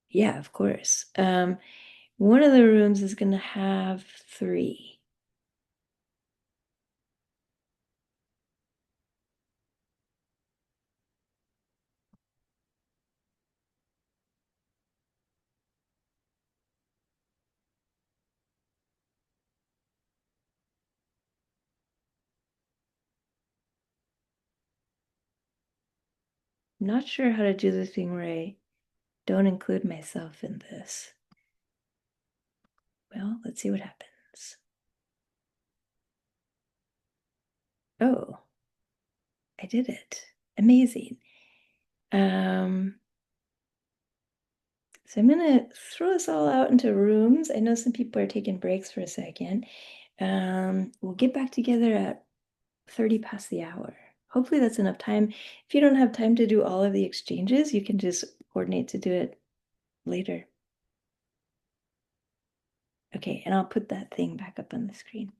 yeah, of course. One of the rooms is gonna have 3. I'm not sure how to do the thing where I don't include myself in this. Well, let's see what happens. Oh, I did it. Amazing. So I'm gonna throw us all out into rooms. I know some people are taking breaks for a second. We'll get back together at 30 past the hour. Hopefully that's enough time. If you don't have time to do all of the exchanges, you can just coordinate to do it later. Okay, and I'll put that thing back up on the screen.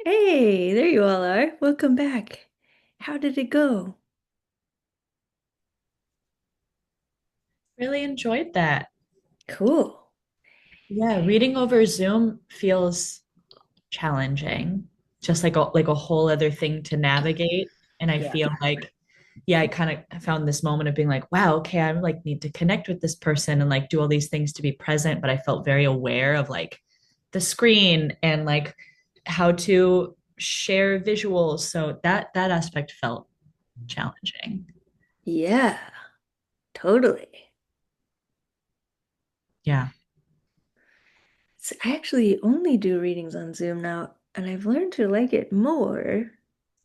Hey, there you all are. Welcome back. How did it go? Really enjoyed that. Cool. Yeah, reading over Zoom feels challenging, just like a whole other thing to navigate. And I Yeah. feel like, yeah, I kind of found this moment of being like, wow, okay, I like need to connect with this person and like do all these things to be present, but I felt very aware of like the screen and like how to share visuals. So that aspect felt challenging. Yeah, totally. Yeah. So I actually only do readings on Zoom now, and I've learned to like it more.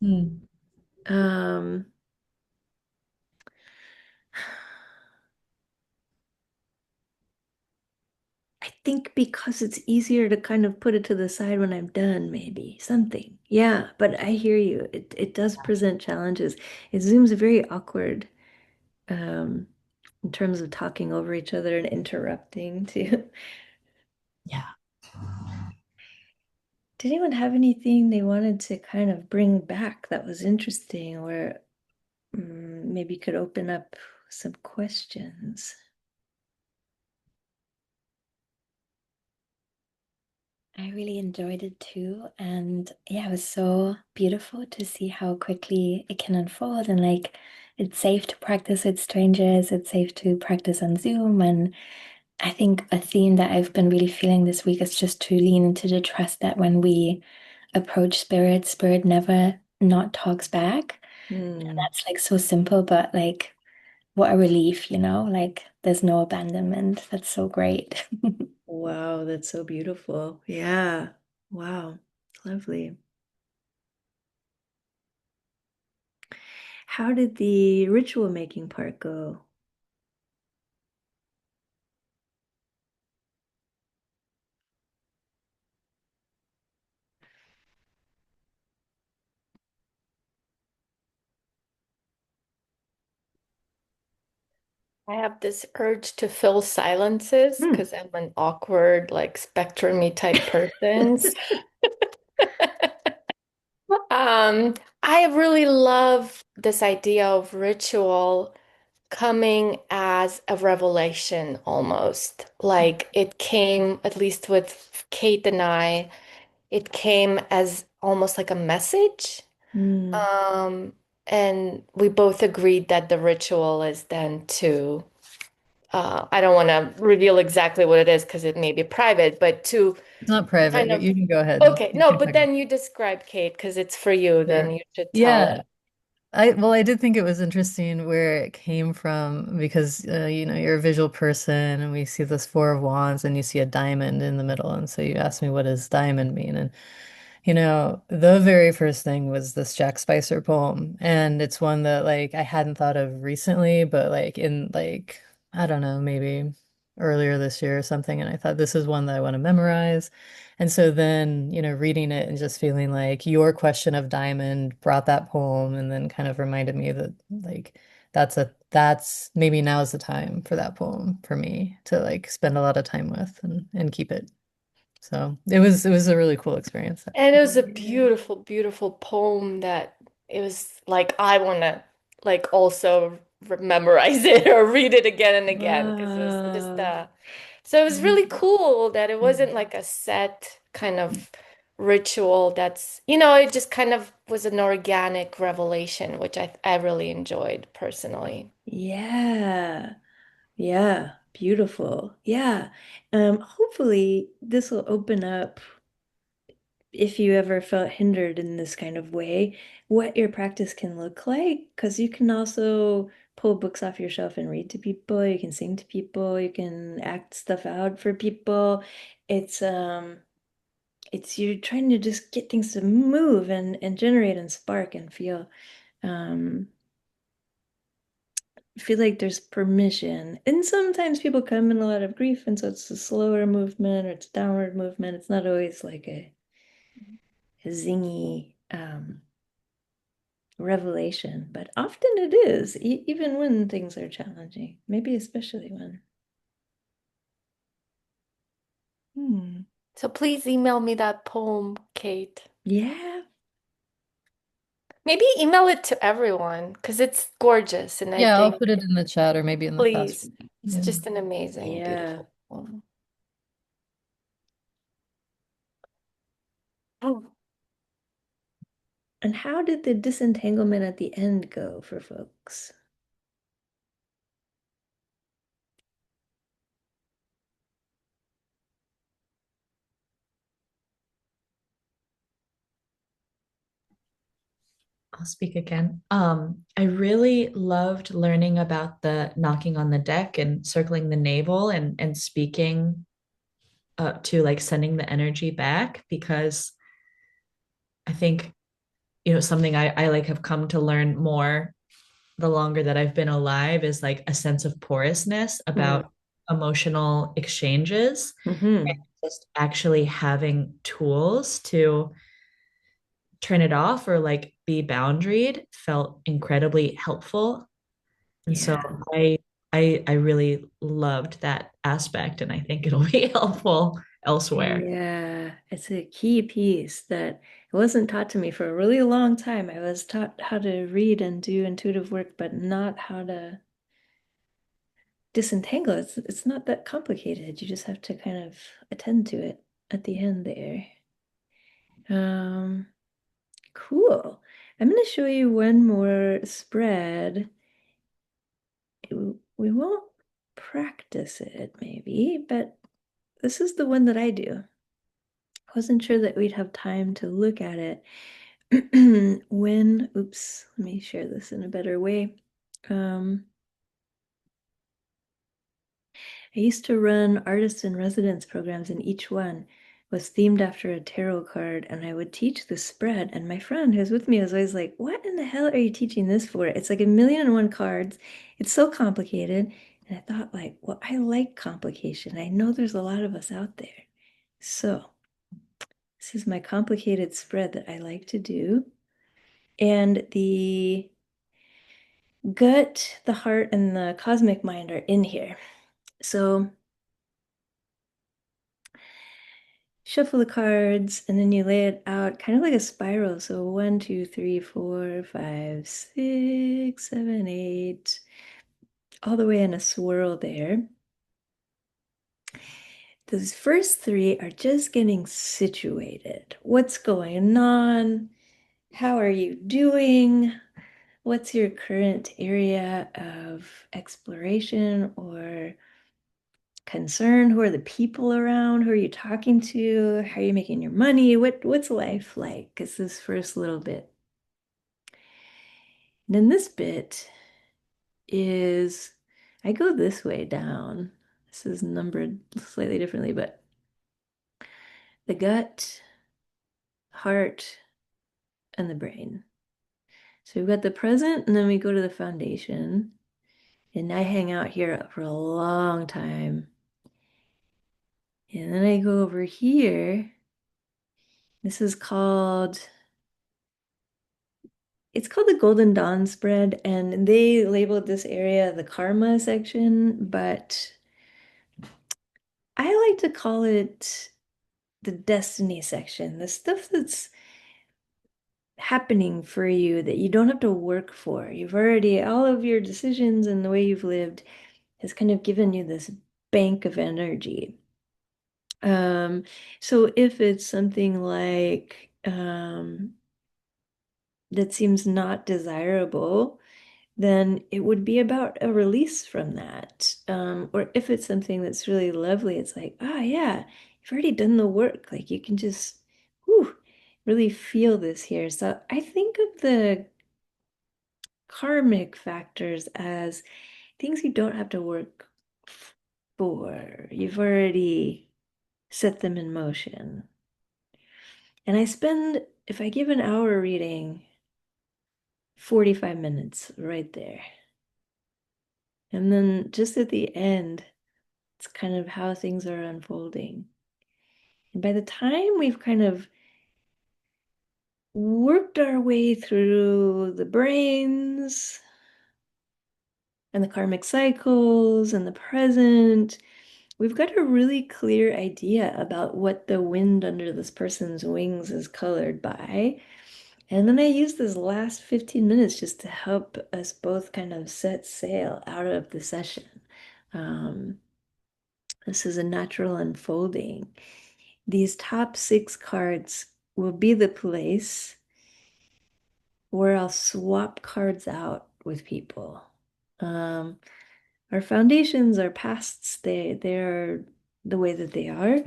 Hmm. Um, I think because it's easier to kind of put it to the side when I'm done, maybe something. Yeah, but I hear you. It does present challenges. It Zoom's very awkward, um, in terms of talking over each other and interrupting too. Yeah. Did anyone have anything they wanted to kind of bring back that was interesting or maybe could open up some questions? I really enjoyed it too. And yeah, it was so beautiful to see how quickly it can unfold. And like, it's safe to practice with strangers, it's safe to practice on Zoom. And I think a theme that I've been really feeling this week is just to lean into the trust that when we approach spirit, spirit never not talks back. And Hmm. that's like so simple, but like, what a relief, you know? Like, there's no abandonment. That's so great. Wow, that's so beautiful. Yeah. Wow. Lovely. How did the ritual making part go? I have this urge to fill silences Hmm. because I'm an awkward, like spectrumy type person. Um, I really love this idea of ritual coming as a revelation almost. Like it came, at least with Kate and I, it came as almost like a message. Hmm. Um, and we both agreed that the ritual is then to, I don't want to reveal exactly what it is because it may be private, but to It's not private, kind but of, you can go ahead. okay, You no, can but talk about then you describe Kate because it's for you, it. then Sure. you should tell Yeah. it. I did think it was interesting where it came from because you're a visual person and we see this Four of Wands and you see a diamond in the middle and so you asked me what does diamond mean and the very first thing was this Jack Spicer poem and it's one that like I hadn't thought of recently but like in like I don't know maybe earlier this year or something and I thought this is one that I want to memorize. And so then, reading it and just feeling like your question of diamond brought that poem and then kind of reminded me that like that's maybe now's the time for that poem for me to like spend a lot of time with and keep it. So it was a really cool experience. And it was a Yeah. beautiful, beautiful poem that it was like I want to like also memorize it or read it again and again because it was just Wow. so it was really cool that it Mm. wasn't like a set kind of ritual that's it just kind of was an organic revelation which I really enjoyed personally. Yeah. Yeah. Beautiful. Yeah. Hopefully this will open up if you ever felt hindered in this kind of way, what your practice can look like. Because you can also pull books off your shelf and read to people. You can sing to people. You can act stuff out for people. It's it's you're trying to just get things to move and generate and spark and um feel like there's permission. And sometimes people come in a lot of grief, and so it's a slower movement or it's a downward movement. It's not always like a zingy revelation, but often it is, even when things are challenging, maybe especially when. Hmm. So please email me that poem, Kate. Yeah, Maybe email it to everyone because it's gorgeous. And I Yeah, I'll think, put it in the chat or maybe in the fast please, forward. it's Yeah. just an amazing, Yeah. beautiful poem. Oh, And how did the disentanglement at the end go for folks? I'll speak again. I really loved learning about the knocking on the deck and circling the navel and speaking to like sending the energy back because I think, something I like have come to learn more the longer that I've been alive is like a sense of porousness about emotional exchanges and Mm-hmm. just actually having tools to turn it off or like be boundaried felt incredibly helpful. And so Yeah. I really loved that aspect and I think it'll be helpful elsewhere. Yeah, it's a key piece that it wasn't taught to me for a really long time. I was taught how to read and do intuitive work, but not how to disentangle. It's not that complicated. You just have to kind of attend to it at the end there. Um, cool. I'm going to show you one more spread. We won't practice it maybe, but this is the one that I do. I wasn't sure that we'd have time to look at it oops, let me share this in a better way. I used to run artist in residence programs, and each one was themed after a tarot card, and I would teach the spread. And my friend who's with me was always like, "What in the hell are you teaching this for? It's like 1,000,001 cards. It's so complicated." And I thought, like, well, I like complication. I know there's a lot of us out there. So this is my complicated spread that I like to do. And the gut, the heart, and the cosmic mind are in here. So shuffle the cards and then you lay it out kind of like a spiral. So 1, 2, 3, 4, 5, 6, 7, 8, all the way in a swirl there. Those first three are just getting situated. What's going on? How are you doing? What's your current area of exploration or concern? Who are the people around? Who are you talking to? How are you making your money? What's life like? Because this first little bit. And then this bit is I go this way down. This is numbered slightly differently, but the gut, heart, and the brain. So we've got the present, and then we go to the foundation. And I hang out here for a long time. And then I go over here. This is it's called the Golden Dawn spread, and they labeled this area the karma section, but I like to call it the destiny section, the stuff that's happening for you that you don't have to work for. You've already, all of your decisions and the way you've lived has kind of given you this bank of energy. So if it's something like that seems not desirable, then it would be about a release from that. Or if it's something that's really lovely, it's like, oh yeah, you've already done the work. Like you can just whew, really feel this here. So I think of the karmic factors as things you don't have to work for. You've already set them in motion. And if I give an hour reading, 45 minutes right there. And then just at the end, it's kind of how things are unfolding. And by the time we've kind of worked our way through the brains and the karmic cycles and the present, we've got a really clear idea about what the wind under this person's wings is colored by. And then I used this last 15 minutes just to help us both kind of set sail out of the session. This is a natural unfolding. These top 6 cards will be the place where I'll swap cards out with people. Our foundations, our pasts, they're the way that they are,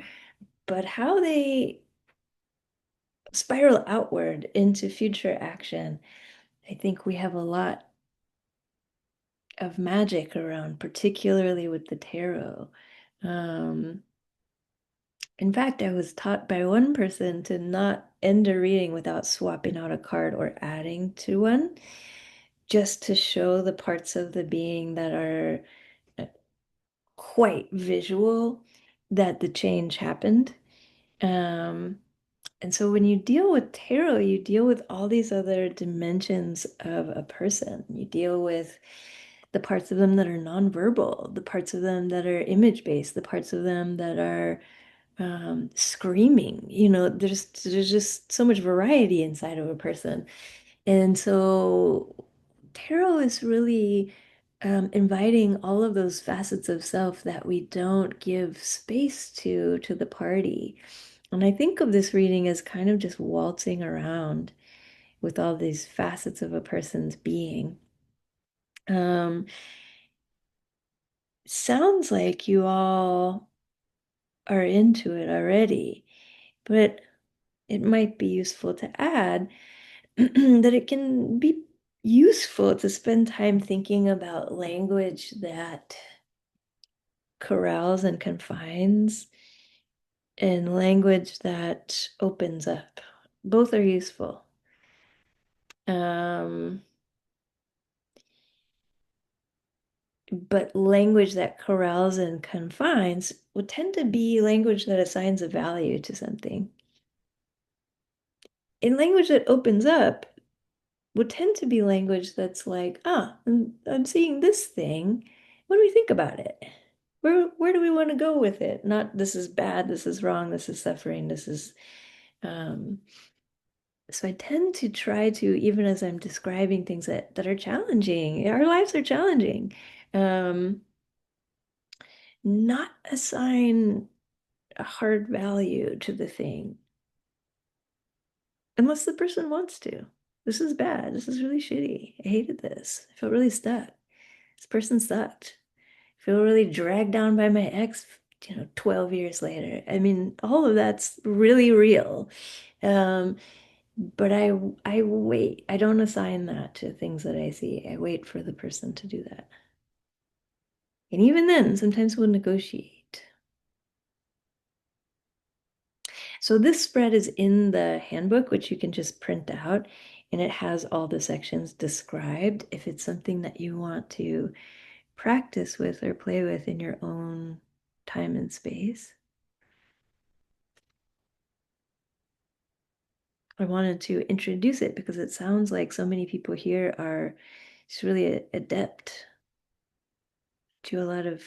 but how they spiral outward into future action, I think we have a lot of magic around, particularly with the tarot. In fact, I was taught by one person to not end a reading without swapping out a card or adding to one, just to show the parts of the being that are quite visual that the change happened. And so when you deal with tarot, you deal with all these other dimensions of a person. You deal with the parts of them that are nonverbal, the parts of them that are image-based, the parts of them that are screaming. There's just so much variety inside of a person. And so tarot is really inviting all of those facets of self that we don't give space to the party. And I think of this reading as kind of just waltzing around with all these facets of a person's being. Sounds like you all are into it already, but it might be useful to add that it can be useful to spend time thinking about language that corrals and confines and language that opens up. Both are useful. But language that corrals and confines would tend to be language that assigns a value to something. In language that opens up would tend to be language that's like, I'm seeing this thing. What do we think about it? Where do we want to go with it? Not this is bad, this is wrong, this is suffering, this is so I tend to try to, even as I'm describing things that are challenging, our lives are challenging, not assign a hard value to the thing unless the person wants to. This is bad. This is really shitty. I hated this. I felt really stuck. This person sucked. I feel really dragged down by my ex, 12 years later. I mean, all of that's really real. But I wait. I don't assign that to things that I see. I wait for the person to do that. And even then, sometimes we'll negotiate. So this spread is in the handbook, which you can just print out, and it has all the sections described if it's something that you want to practice with or play with in your own time and space. I wanted to introduce it because it sounds like so many people here are just really adept to a lot of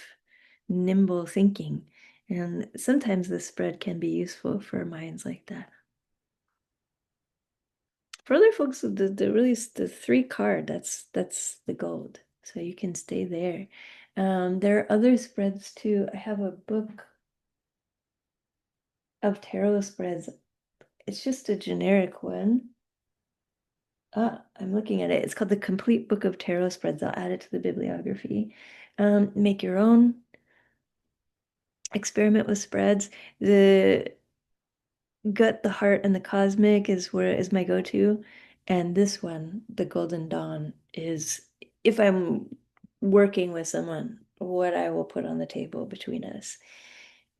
nimble thinking. And sometimes this spread can be useful for minds like that. For other folks, the 3 card, that's the gold. So you can stay there. There are other spreads too. I have a book of tarot spreads. It's just a generic one. I'm looking at it. It's called The Complete Book of Tarot Spreads. I'll add it to the bibliography. Make your own. Experiment with spreads. The gut, the heart, and the cosmic is my go-to. And this one, the Golden Dawn, is if I'm working with someone, what I will put on the table between us,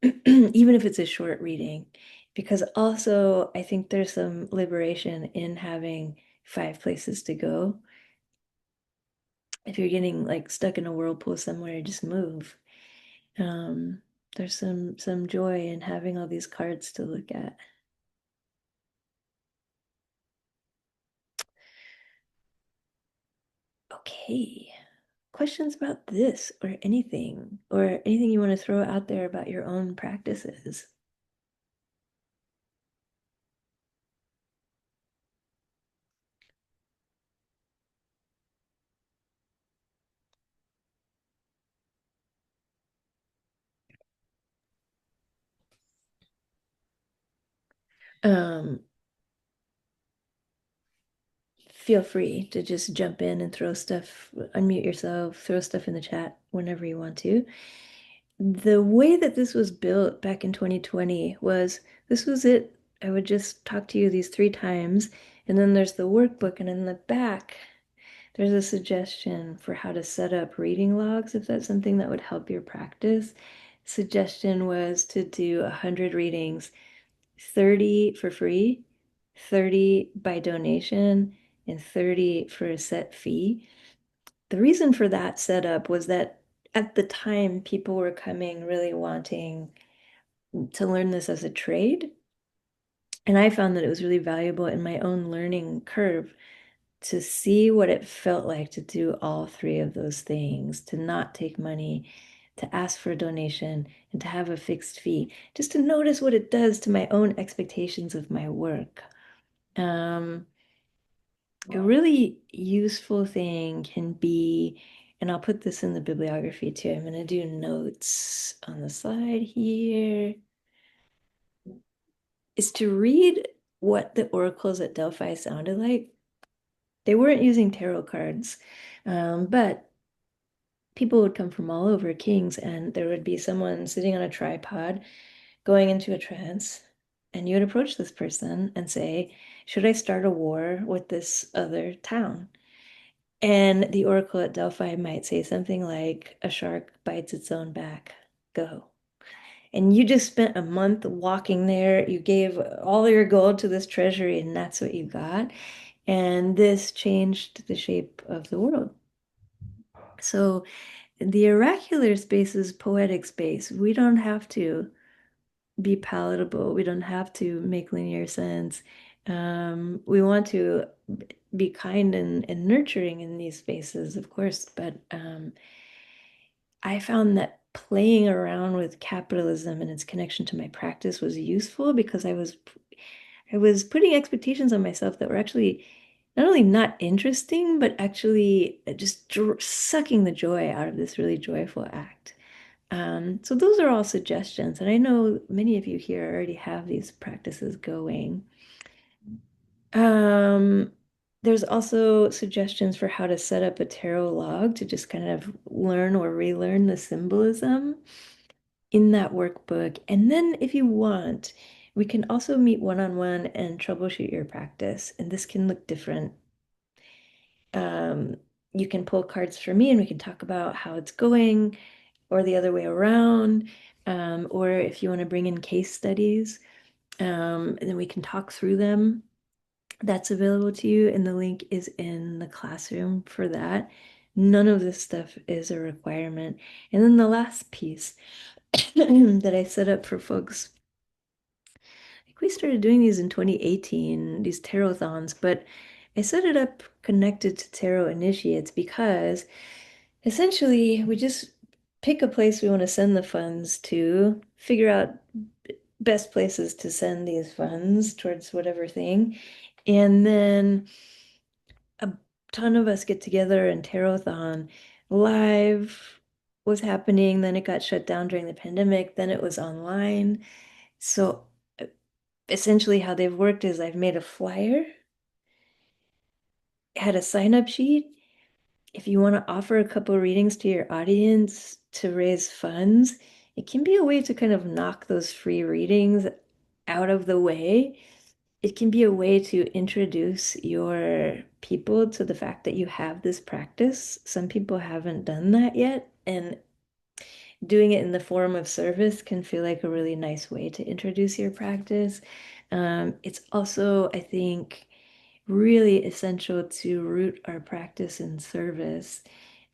even if it's a short reading. Because also, I think there's some liberation in having 5 places to go. If you're getting like stuck in a whirlpool somewhere, just move. There's some joy in having all these cards to look at. Okay. Questions about this or anything you want to throw out there about your own practices? Um, feel free to just jump in and throw stuff, unmute yourself, throw stuff in the chat whenever you want to. The way that this was built back in 2020 was this was it. I would just talk to you these 3 times, and then there's the workbook, and in the back, there's a suggestion for how to set up reading logs if that's something that would help your practice. Suggestion was to do 100 readings, 30 for free, 30 by donation, and 30 for a set fee. The reason for that setup was that at the time, people were coming really wanting to learn this as a trade. And I found that it was really valuable in my own learning curve to see what it felt like to do all 3 of those things, to not take money, to ask for a donation, and to have a fixed fee, just to notice what it does to my own expectations of my work. A really useful thing can be, and I'll put this in the bibliography too. I'm going to do notes on the side here, is to read what the oracles at Delphi sounded like. They weren't using tarot cards, but people would come from all over, kings, and there would be someone sitting on a tripod going into a trance, and you would approach this person and say, should I start a war with this other town? And the oracle at Delphi might say something like, a shark bites its own back, go. And you just spent a month walking there. You gave all your gold to this treasury, and that's what you got. And this changed the shape of the world. So the oracular space is poetic space. We don't have to be palatable. We don't have to make linear sense. We want to be kind and nurturing in these spaces, of course, but I found that playing around with capitalism and its connection to my practice was useful because I was putting expectations on myself that were actually not only not interesting, but actually just sucking the joy out of this really joyful act. So those are all suggestions, and I know many of you here already have these practices going. There's also suggestions for how to set up a tarot log to just kind of learn or relearn the symbolism in that workbook. And then if you want, we can also meet one-on-one and troubleshoot your practice. And this can look different. You can pull cards for me and we can talk about how it's going, or the other way around. Or if you want to bring in case studies, and then we can talk through them. That's available to you, and the link is in the classroom for that. None of this stuff is a requirement. And then the last piece that I set up for folks, like we started doing these in 2018, these tarot-thons, but I set it up connected to tarot initiates because essentially we just pick a place we want to send the funds to, figure out best places to send these funds towards whatever thing. And then a ton of us get together and Tarot-thon live was happening. Then it got shut down during the pandemic. Then it was online. So essentially how they've worked is I've made a flyer, had a sign-up sheet. If you want to offer a couple readings to your audience to raise funds, it can be a way to kind of knock those free readings out of the way. It can be a way to introduce your people to the fact that you have this practice. Some people haven't done that yet, and doing it in the form of service can feel like a really nice way to introduce your practice. It's also, I think, really essential to root our practice in service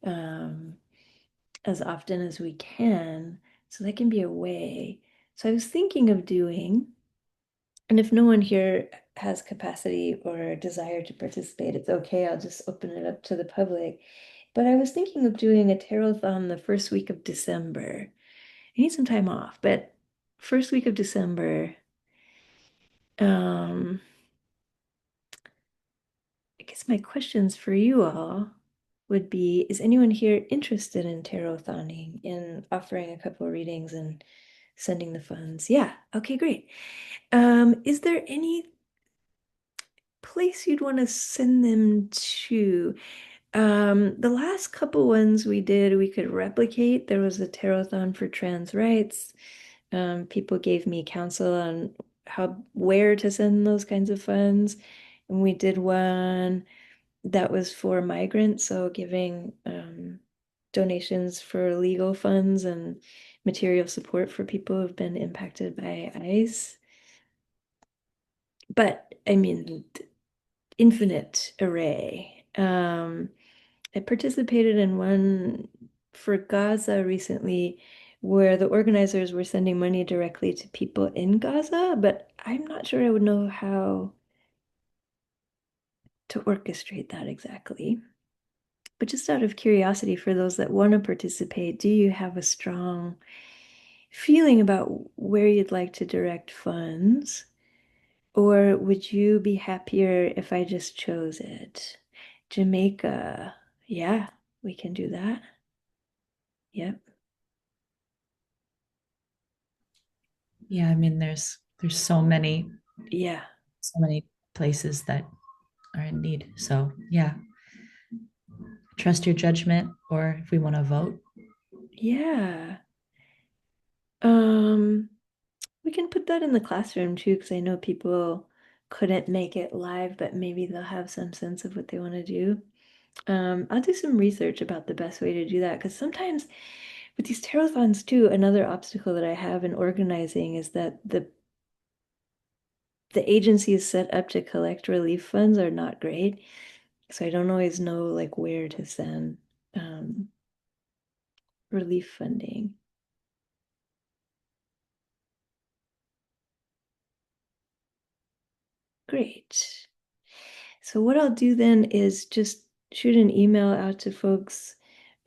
as often as we can. So that can be a way. So I was thinking of doing, and if no one here has capacity or desire to participate, it's okay. I'll just open it up to the public. But I was thinking of doing a tarot-thon the first week of December. I need some time off, but first week of December, I guess my questions for you all would be, is anyone here interested in tarot-thoning, in offering a couple of readings and sending the funds. Yeah. Okay, great. Is there any place you'd want to send them to? The last couple ones we did, we could replicate. There was a Tarot-thon for trans rights. People gave me counsel on where to send those kinds of funds. And we did one that was for migrants, so giving donations for legal funds and material support for people who've been impacted by ICE. But I mean, infinite array. I participated in one for Gaza recently where the organizers were sending money directly to people in Gaza, but I'm not sure I would know how to orchestrate that exactly. But just out of curiosity, for those that want to participate, do you have a strong feeling about where you'd like to direct funds? Or would you be happier if I just chose it? Jamaica. Yeah, we can do that. Yep. Yeah, I mean, there's Yeah. so many places that are in need. So yeah, trust your judgment, or if we want to vote. Yeah. Um, we can put that in the classroom too, because I know people couldn't make it live, but maybe they'll have some sense of what they want to do. I'll do some research about the best way to do that, because sometimes with these tarot-thons too, another obstacle that I have in organizing is that the agencies set up to collect relief funds are not great. So I don't always know like where to send relief funding. Great. So what I'll do then is just shoot an email out to folks,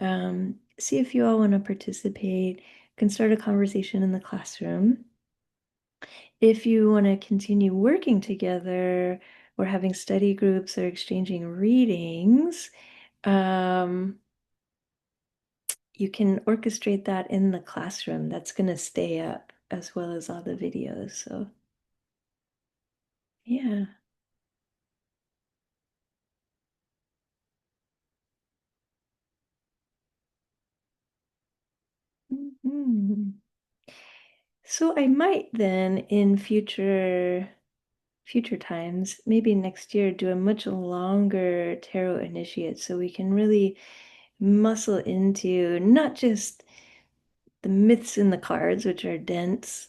see if you all want to participate, can start a conversation in the classroom. If you want to continue working together or having study groups or exchanging readings, you can orchestrate that in the classroom. That's going to stay up as well as all the videos. So, yeah. Mhm. So I might then in future times, maybe next year, do a much longer tarot initiate so we can really muscle into not just the myths in the cards, which are dense,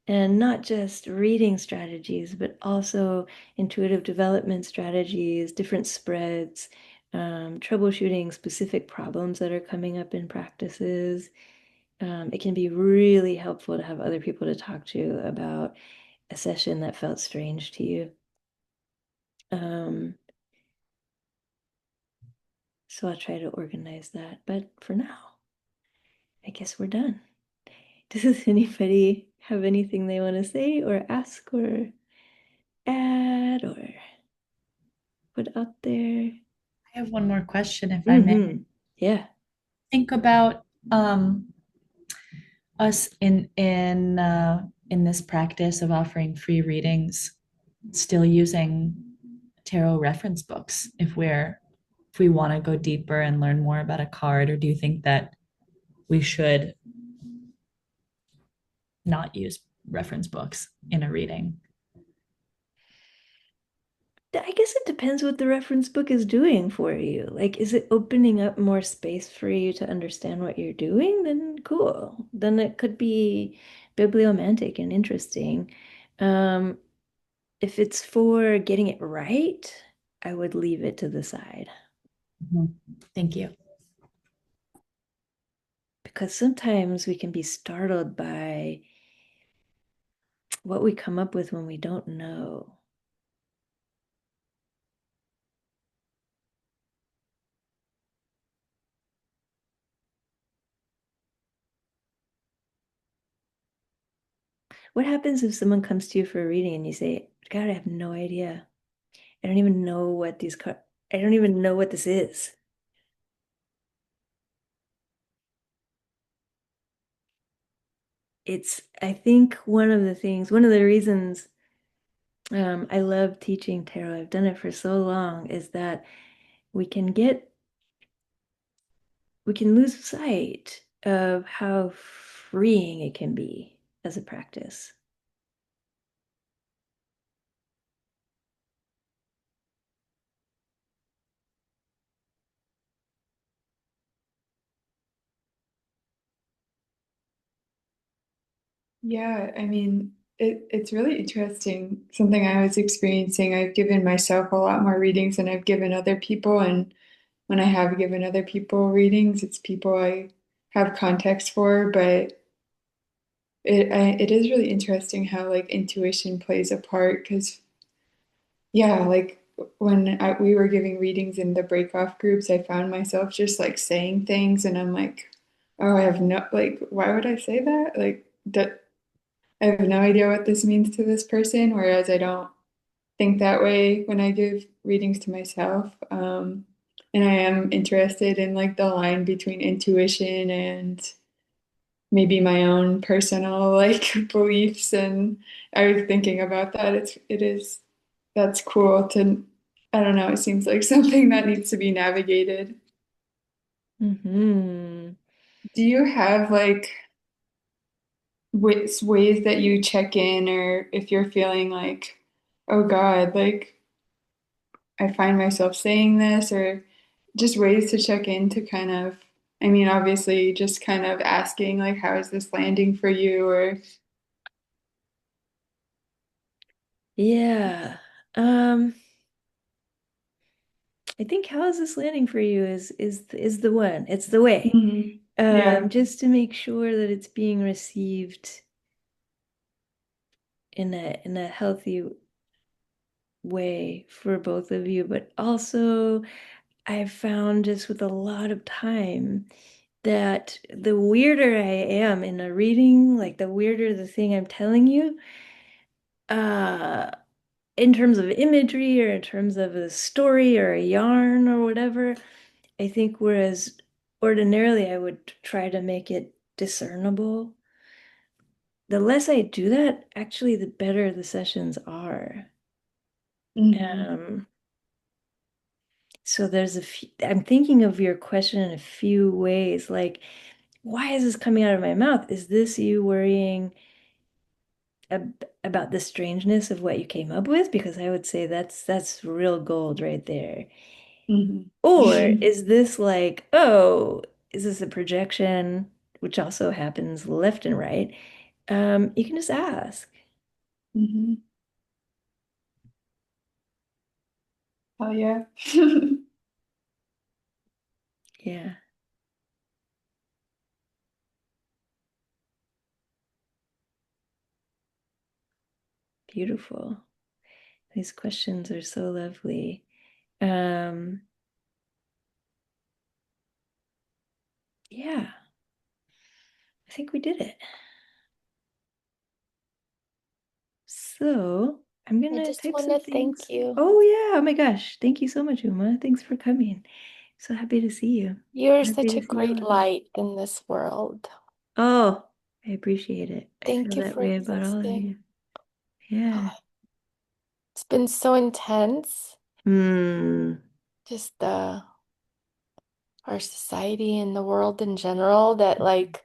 and not just reading strategies, but also intuitive development strategies, different spreads, troubleshooting specific problems that are coming up in practices. It can be really helpful to have other people to talk to about a session that felt strange to you. Um, so I'll try to organize that. But for now, I guess we're done. Does anybody have anything they want to say or ask or add or put out there? I have one more question, if I may. Yeah. Think about us in this practice of offering free readings, still using tarot reference books if we want to go deeper and learn more about a card, or do you think that we should not use reference books in a reading? I guess it depends what the reference book is doing for you. Like, is it opening up more space for you to understand what you're doing? Then cool. Then it could be bibliomantic and interesting. Um, if it's for getting it right, I would leave it to the side. Mhm. Thank you. Because sometimes we can be startled by what we come up with when we don't know. What happens if someone comes to you for a reading and you say, God, I have no idea. I don't even know what these cards, I don't even know what this is. I think one of the reasons I love teaching tarot, I've done it for so long, is that we can lose sight of how freeing it can be as a practice. Yeah, I mean, it's really interesting. Something I was experiencing, I've given myself a lot more readings than I've given other people. And when I have given other people readings, it's people I have context for, but it is really interesting how like intuition plays a part because yeah, like when we were giving readings in the break-off groups, I found myself just like saying things and I'm like, oh, I have no, like, why would I say that? Like that I have no idea what this means to this person, whereas I don't think that way when I give readings to myself. And I am interested in like the line between intuition and maybe my own personal like beliefs. And I was thinking about that. That's cool to, I don't know, it seems like something that needs to be navigated. Hmm. Do you have like ways that you check in, or if you're feeling like, oh God, like I find myself saying this, or just ways to check in to kind of, I mean, obviously just kind of asking like, how is this landing for you? Or, Yeah. Um, I think how is this landing for you is the one. It's the way. mhm. Yeah. Just to make sure that it's being received in a healthy way for both of you, but also I've found just with a lot of time that the weirder I am in a reading, like the weirder the thing I'm telling you, uh, in terms of imagery or in terms of a story or a yarn or whatever, I think whereas ordinarily I would try to make it discernible, the less I do that, actually, the better the sessions are. Hmm. Um, so there's a few, I'm thinking of your question in a few ways, like, why is this coming out of my mouth? Is this you worrying about the strangeness of what you came up with? Because I would say that's real gold right there. Hmm. Or is this like, oh, is this a projection, which also happens left and right? You can just ask. Hmm. Oh yeah. Yeah, beautiful. These questions are so lovely. Um, yeah, I think we did it. So I'm I gonna just type want some to thank things. you. Oh yeah, oh my gosh. Thank you so much, Uma. Thanks for coming. So happy to see you. You're Happy such to a see all great of you. light in this world. Oh, I appreciate it. I feel Thank you that for way about all of existing. you. Yeah. It's been so intense, Hmm. just our society and the world in general, that like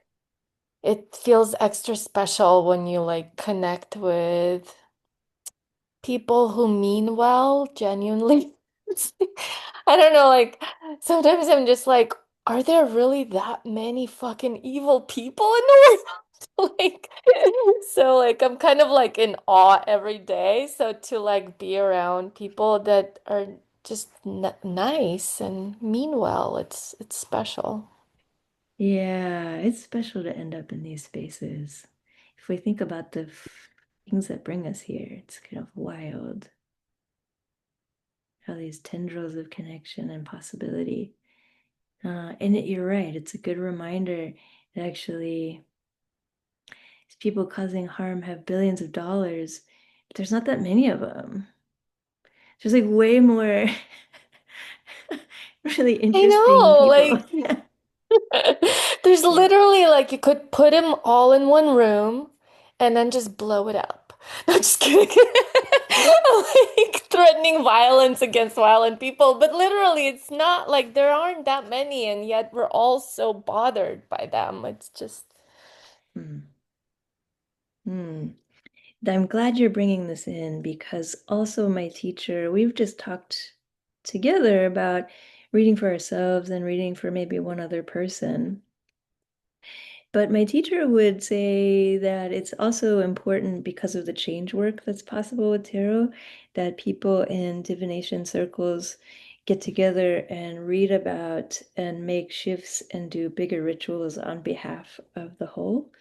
it feels extra special when you like connect with people who mean well, genuinely. I don't know, like sometimes I'm just like, are there really that many fucking evil people in the world? Like, so like I'm kind of like in awe every day. So to like be around people that are just n nice and mean well, it's special. Yeah, it's special to end up in these spaces. If we think about the things that bring us here, it's kind of wild how these tendrils of connection and possibility. You're right, it's a good reminder that actually these people causing harm have billions of dollars, but there's not that many of them. There's like way more really I interesting know, people. like There's Yeah. literally like you could put them all in one room and then just blow it up. No, just kidding. Like threatening violence against violent people, but literally it's not like there aren't that many, and yet we're all so bothered by them. It's just Hmm. Hmm. I'm glad you're bringing this in because also my teacher, we've just talked together about reading for ourselves and reading for maybe one other person. But my teacher would say that it's also important because of the change work that's possible with tarot, that people in divination circles get together and read about and make shifts and do bigger rituals on behalf of the whole.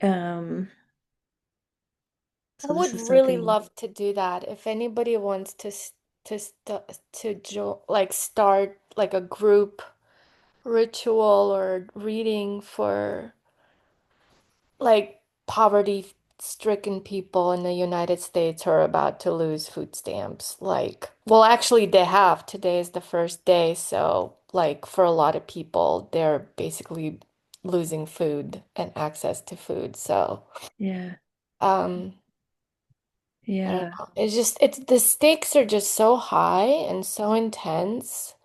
Um, I so this would is really something, love to do that. If anybody wants to jo like start like a group ritual or reading for like poverty-stricken people in the United States who are about to lose food stamps. Like, well, actually, they have. Today is the first day, so like for a lot of people, they're basically losing food and access to food. So, yeah, um, I don't yeah, know. It's just it's the stakes are just so high and so intense.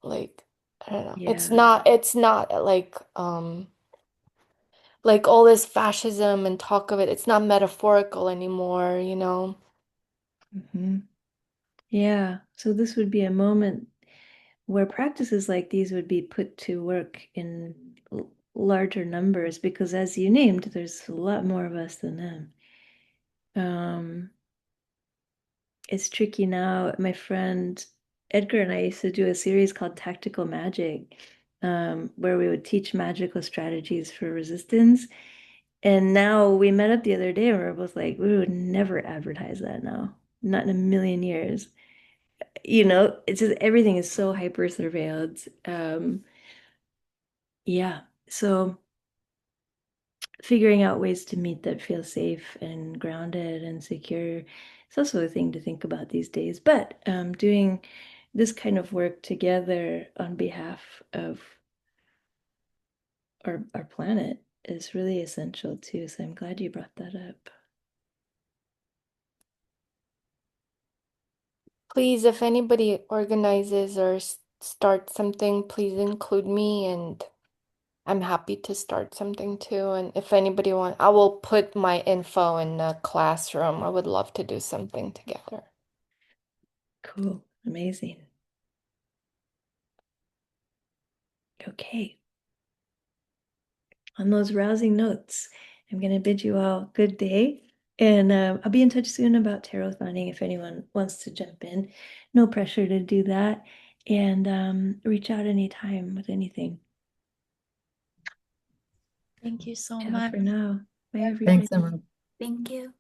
Like, I don't know. yeah. It's not like all this fascism and talk of it, it's not metaphorical anymore, you know? Hmm. Yeah. So this would be a moment where practices like these would be put to work in larger numbers because as you named, there's a lot more of us than them. Um, it's tricky now. My friend Edgar and I used to do a series called Tactical Magic, where we would teach magical strategies for resistance. And now we met up the other day and we are both like, we would never advertise that now. Not in a million years. It's just everything is so hyper surveilled. Yeah. So figuring out ways to meet that feel safe and grounded and secure is also a thing to think about these days. But doing this kind of work together on behalf of our planet is really essential too. So I'm glad you brought that up. Please, if anybody organizes or starts something, please include me and I'm happy to start something too. And if anybody I will put my info in the classroom. I would love to do something together. Cool. Amazing. Okay. On those rousing notes, I'm going to bid you all good day. And I'll be in touch soon about tarot thonning if anyone wants to jump in. No pressure to do that. And reach out anytime with anything. Thank you so Ciao much. for now. Bye, Thanks, everybody. Emma. Thank you.